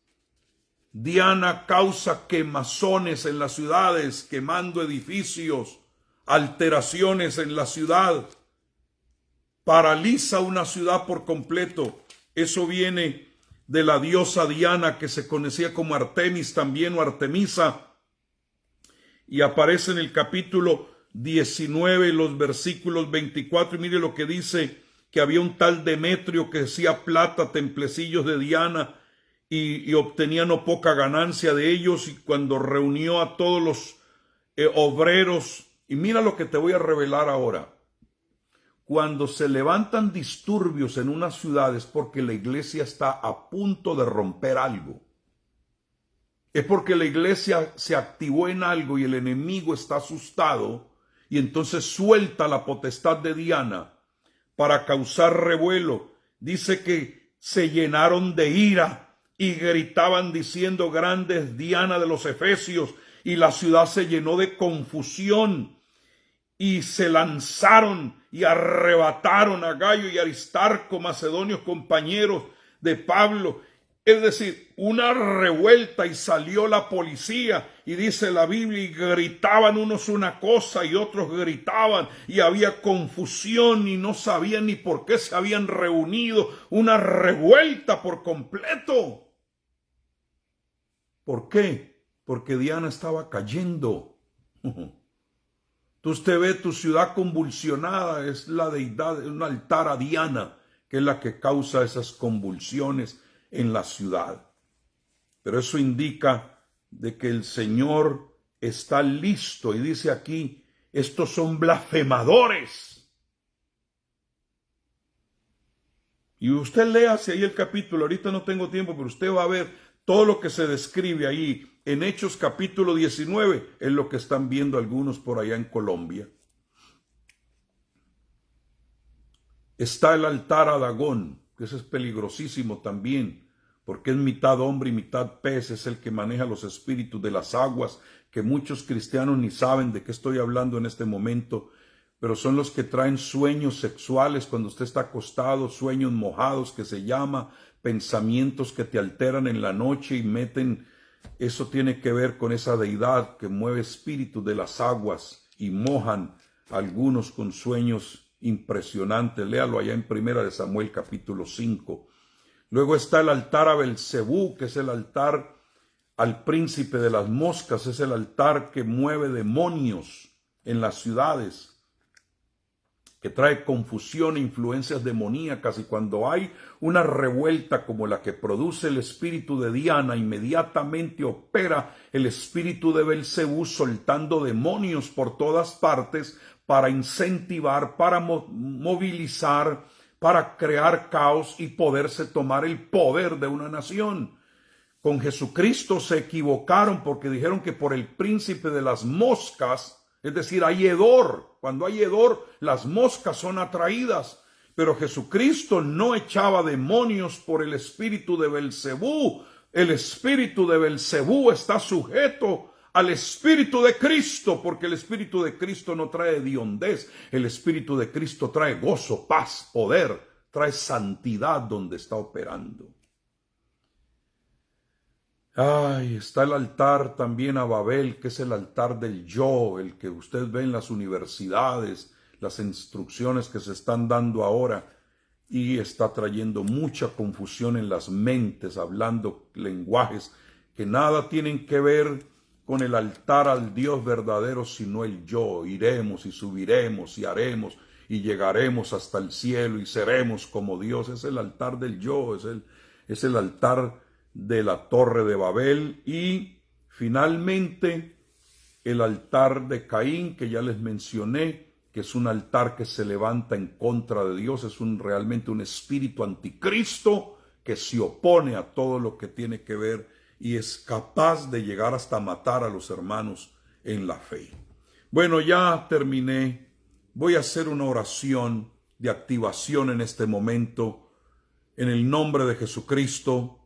Diana causa quemazones en las ciudades, quemando edificios, alteraciones en la ciudad. Paraliza una ciudad por completo. Eso viene de la diosa Diana, que se conocía como Artemis también, o Artemisa, y aparece en el capítulo 19, los versículos 24, y mire lo que dice, que había un tal Demetrio que hacía plata, templecillos de Diana, y obtenía no poca ganancia de ellos, y cuando reunió a todos los obreros, y mira lo que te voy a revelar ahora. Cuando se levantan disturbios en una ciudad es porque la iglesia está a punto de romper algo. Es porque la iglesia se activó en algo y el enemigo está asustado, y entonces suelta la potestad de Diana para causar revuelo. Dice que se llenaron de ira y gritaban diciendo: grande es Diana de los Efesios, y la ciudad se llenó de confusión. Y se lanzaron y arrebataron a Gayo y Aristarco, macedonios compañeros de Pablo. Es decir, una revuelta, y salió la policía, y dice la Biblia, y gritaban unos una cosa y otros gritaban, y había confusión y no sabían ni por qué se habían reunido. Una revuelta por completo. ¿Por qué? Porque Diana estaba cayendo. Usted ve tu ciudad convulsionada, es la deidad, un altar a Diana, que es la que causa esas convulsiones en la ciudad. Pero eso indica de que el Señor está listo, y dice aquí, estos son blasfemadores. Y usted léase ahí el capítulo, ahorita no tengo tiempo, pero usted va a ver todo lo que se describe ahí. En Hechos capítulo 19 es lo que están viendo algunos por allá en Colombia. Está el altar a Dagón, que ese es peligrosísimo también, porque es mitad hombre y mitad pez, es el que maneja los espíritus de las aguas, que muchos cristianos ni saben de qué estoy hablando en este momento, pero son los que traen sueños sexuales cuando usted está acostado, sueños mojados que se llama, pensamientos que te alteran en la noche y meten, eso tiene que ver con esa deidad que mueve espíritus de las aguas y mojan a algunos con sueños impresionantes. Léalo allá en 1 Samuel capítulo 5. Luego está el altar a Belcebú, que es el altar al príncipe de las moscas, es el altar que mueve demonios en las ciudades, que trae confusión e influencias demoníacas, y cuando hay una revuelta como la que produce el espíritu de Diana, inmediatamente opera el espíritu de Belcebú soltando demonios por todas partes para incentivar, para movilizar, para crear caos y poderse tomar el poder de una nación. Con Jesucristo se equivocaron porque dijeron que por el príncipe de las moscas, es decir, hay hedor. Cuando hay hedor, las moscas son atraídas. Pero Jesucristo no echaba demonios por el espíritu de Belcebú. El espíritu de Belcebú está sujeto al espíritu de Cristo, porque el espíritu de Cristo no trae hediondez. El espíritu de Cristo trae gozo, paz, poder, trae santidad donde está operando. Ay, está el altar también a Babel, que es el altar del yo, el que usted ve en las universidades, las instrucciones que se están dando ahora, y está trayendo mucha confusión en las mentes, hablando lenguajes que nada tienen que ver con el altar al Dios verdadero, sino el yo. Iremos y subiremos y haremos y llegaremos hasta el cielo y seremos como Dios. Es el altar del yo, es el altar de la Torre de Babel. Y finalmente el altar de Caín, que ya les mencioné, que es un altar que se levanta en contra de Dios, es realmente un espíritu anticristo que se opone a todo lo que tiene que ver y es capaz de llegar hasta matar a los hermanos en la fe. Bueno, ya terminé. Voy a hacer una oración de activación en este momento, en el nombre de Jesucristo.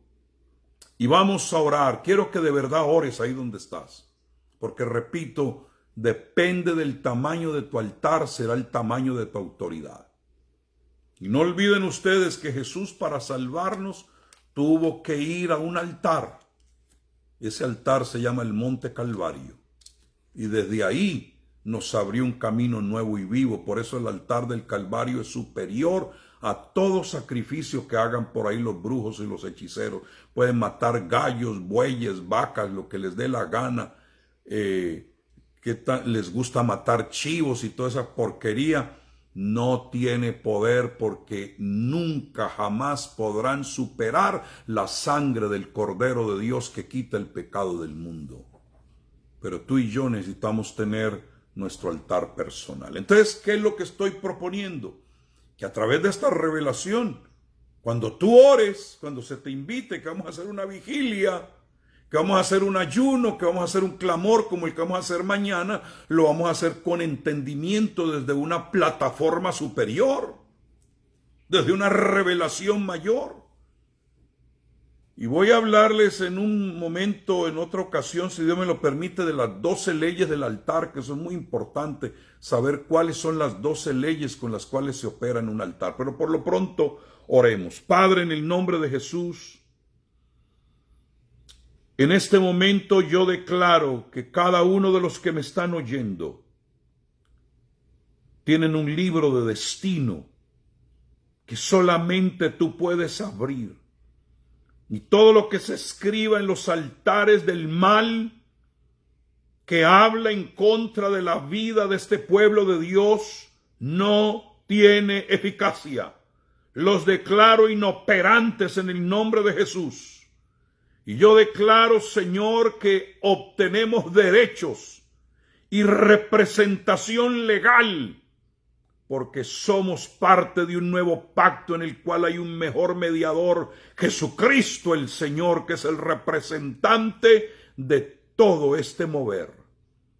Y vamos a orar. Quiero que de verdad ores ahí donde estás. Porque repito, depende del tamaño de tu altar, será el tamaño de tu autoridad. Y no olviden ustedes que Jesús, para salvarnos, tuvo que ir a un altar. Ese altar se llama el Monte Calvario. Y desde ahí nos abrió un camino nuevo y vivo. Por eso el altar del Calvario es superior a todo sacrificio que hagan por ahí los brujos y los hechiceros. Pueden matar gallos, bueyes, vacas, lo que les dé la gana. Les gusta matar chivos y toda esa porquería. No tiene poder, porque nunca jamás podrán superar la sangre del Cordero de Dios que quita el pecado del mundo. Pero tú y yo necesitamos tener nuestro altar personal. Entonces, ¿qué es lo que estoy proponiendo? Que a través de esta revelación, cuando tú ores, cuando se te invite que vamos a hacer una vigilia, que vamos a hacer un ayuno, que vamos a hacer un clamor como el que vamos a hacer mañana, lo vamos a hacer con entendimiento desde una plataforma superior, desde una revelación mayor. Y voy a hablarles en un momento, en otra ocasión, si Dios me lo permite, de las 12 leyes del altar, que son muy importantes, saber cuáles son las 12 leyes con las cuales se opera en un altar. Pero por lo pronto, oremos. Padre, en el nombre de Jesús, en este momento yo declaro que cada uno de los que me están oyendo tienen un libro de destino que solamente tú puedes abrir. Y todo lo que se escriba en los altares del mal que habla en contra de la vida de este pueblo de Dios no tiene eficacia. Los declaro inoperantes en el nombre de Jesús. Y yo declaro, Señor, que obtenemos derechos y representación legal, porque somos parte de un nuevo pacto en el cual hay un mejor mediador, Jesucristo el Señor, que es el representante de todo este mover.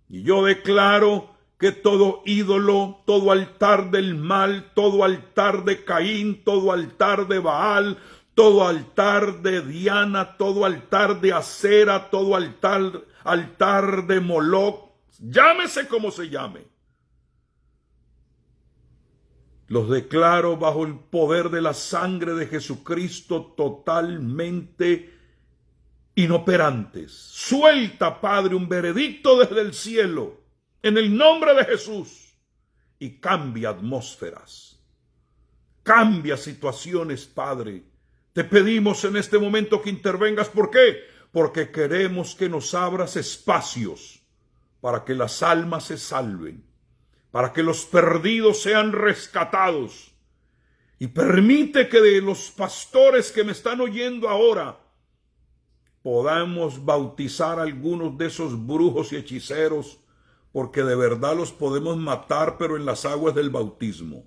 Y yo declaro que todo ídolo, todo altar del mal, todo altar de Caín, todo altar de Baal, todo altar de Diana, todo altar de Acera, todo altar de Moloc, llámese como se llame, Los declaro bajo el poder de la sangre de Jesucristo totalmente inoperantes. Suelta, Padre, un veredicto desde el cielo, en el nombre de Jesús, y cambia atmósferas. Cambia situaciones, Padre. Te pedimos en este momento que intervengas. ¿Por qué? Porque queremos que nos abras espacios para que las almas se salven, para que los perdidos sean rescatados. Y permite que de los pastores que me están oyendo ahora podamos bautizar a algunos de esos brujos y hechiceros, porque de verdad los podemos matar, pero en las aguas del bautismo.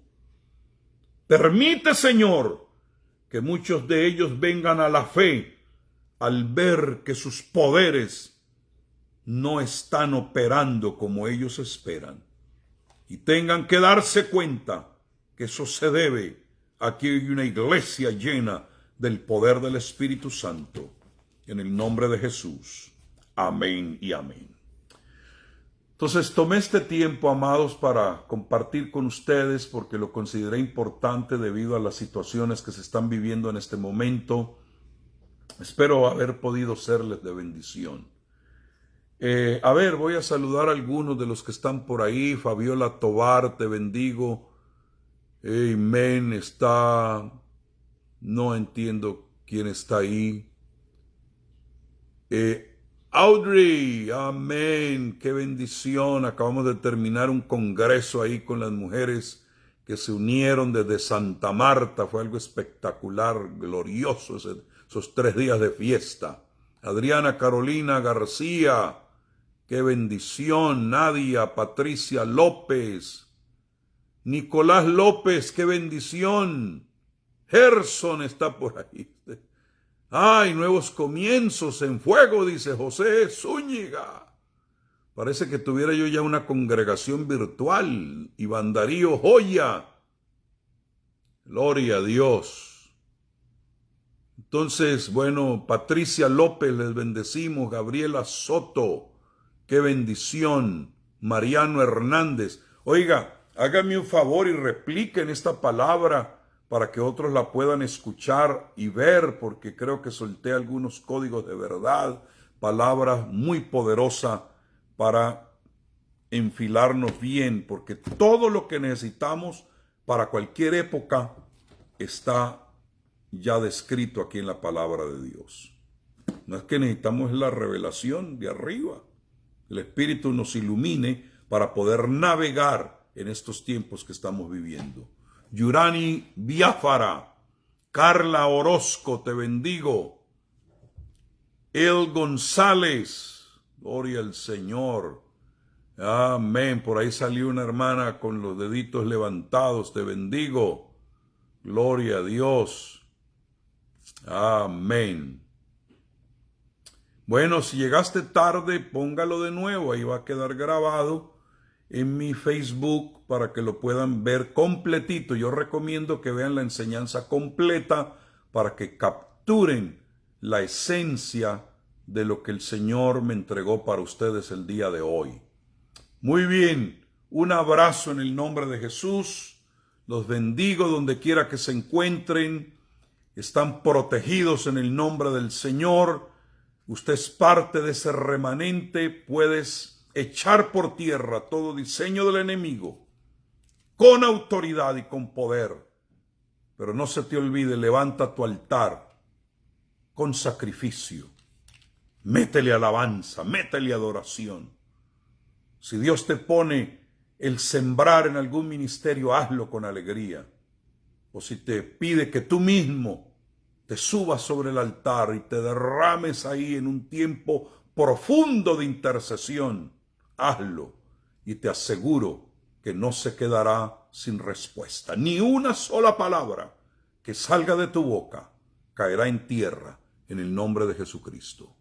Permite, Señor, que muchos de ellos vengan a la fe al ver que sus poderes no están operando como ellos esperan, y tengan que darse cuenta que eso se debe a que hay una iglesia llena del poder del Espíritu Santo. En el nombre de Jesús. Amén y amén. Entonces tomé este tiempo, amados, para compartir con ustedes porque lo consideré importante debido a las situaciones que se están viviendo en este momento. Espero haber podido serles de bendición. Voy a saludar a algunos de los que están por ahí. Fabiola Tobar, te bendigo. Amén. No entiendo quién está ahí. Audrey, amén, qué bendición. Acabamos de terminar un congreso ahí con las mujeres que se unieron desde Santa Marta. Fue algo espectacular, glorioso esos 3 días de fiesta. Adriana Carolina García, qué bendición. Nadia Patricia López, Nicolás López, qué bendición. Gerson está por ahí. ¡Ay, nuevos comienzos en fuego!, dice José Zúñiga. Parece que tuviera yo ya una congregación virtual. Iván Darío Joya. Gloria a Dios. Entonces, bueno, Patricia López, les bendecimos. Gabriela Soto, qué bendición. Mariano Hernández. Oiga, hágame un favor y repliquen esta palabra para que otros la puedan escuchar y ver, porque creo que solté algunos códigos de verdad, palabras muy poderosas para enfilarnos bien, porque todo lo que necesitamos para cualquier época está ya descrito aquí en la palabra de Dios. No es que necesitamos la revelación de arriba. El Espíritu nos ilumine para poder navegar en estos tiempos que estamos viviendo. Yurani Biafara, Carla Orozco, te bendigo. El González, gloria al Señor. Amén. Por ahí salió una hermana con los deditos levantados, te bendigo. Gloria a Dios. Amén. Bueno, si llegaste tarde, póngalo de nuevo, ahí va a quedar grabado en mi Facebook para que lo puedan ver completito. Yo recomiendo que vean la enseñanza completa para que capturen la esencia de lo que el Señor me entregó para ustedes el día de hoy. Muy bien, un abrazo en el nombre de Jesús. Los bendigo donde quiera que se encuentren. Están protegidos en el nombre del Señor. Usted es parte de ese remanente. Puedes echar por tierra todo diseño del enemigo con autoridad y con poder. Pero no se te olvide, levanta tu altar con sacrificio. Métele alabanza, métele adoración. Si Dios te pone el sembrar en algún ministerio, hazlo con alegría. O si te pide que tú mismo te subas sobre el altar y te derrames ahí en un tiempo profundo de intercesión, hazlo, y te aseguro que no se quedará sin respuesta. Ni una sola palabra que salga de tu boca caerá en tierra en el nombre de Jesucristo.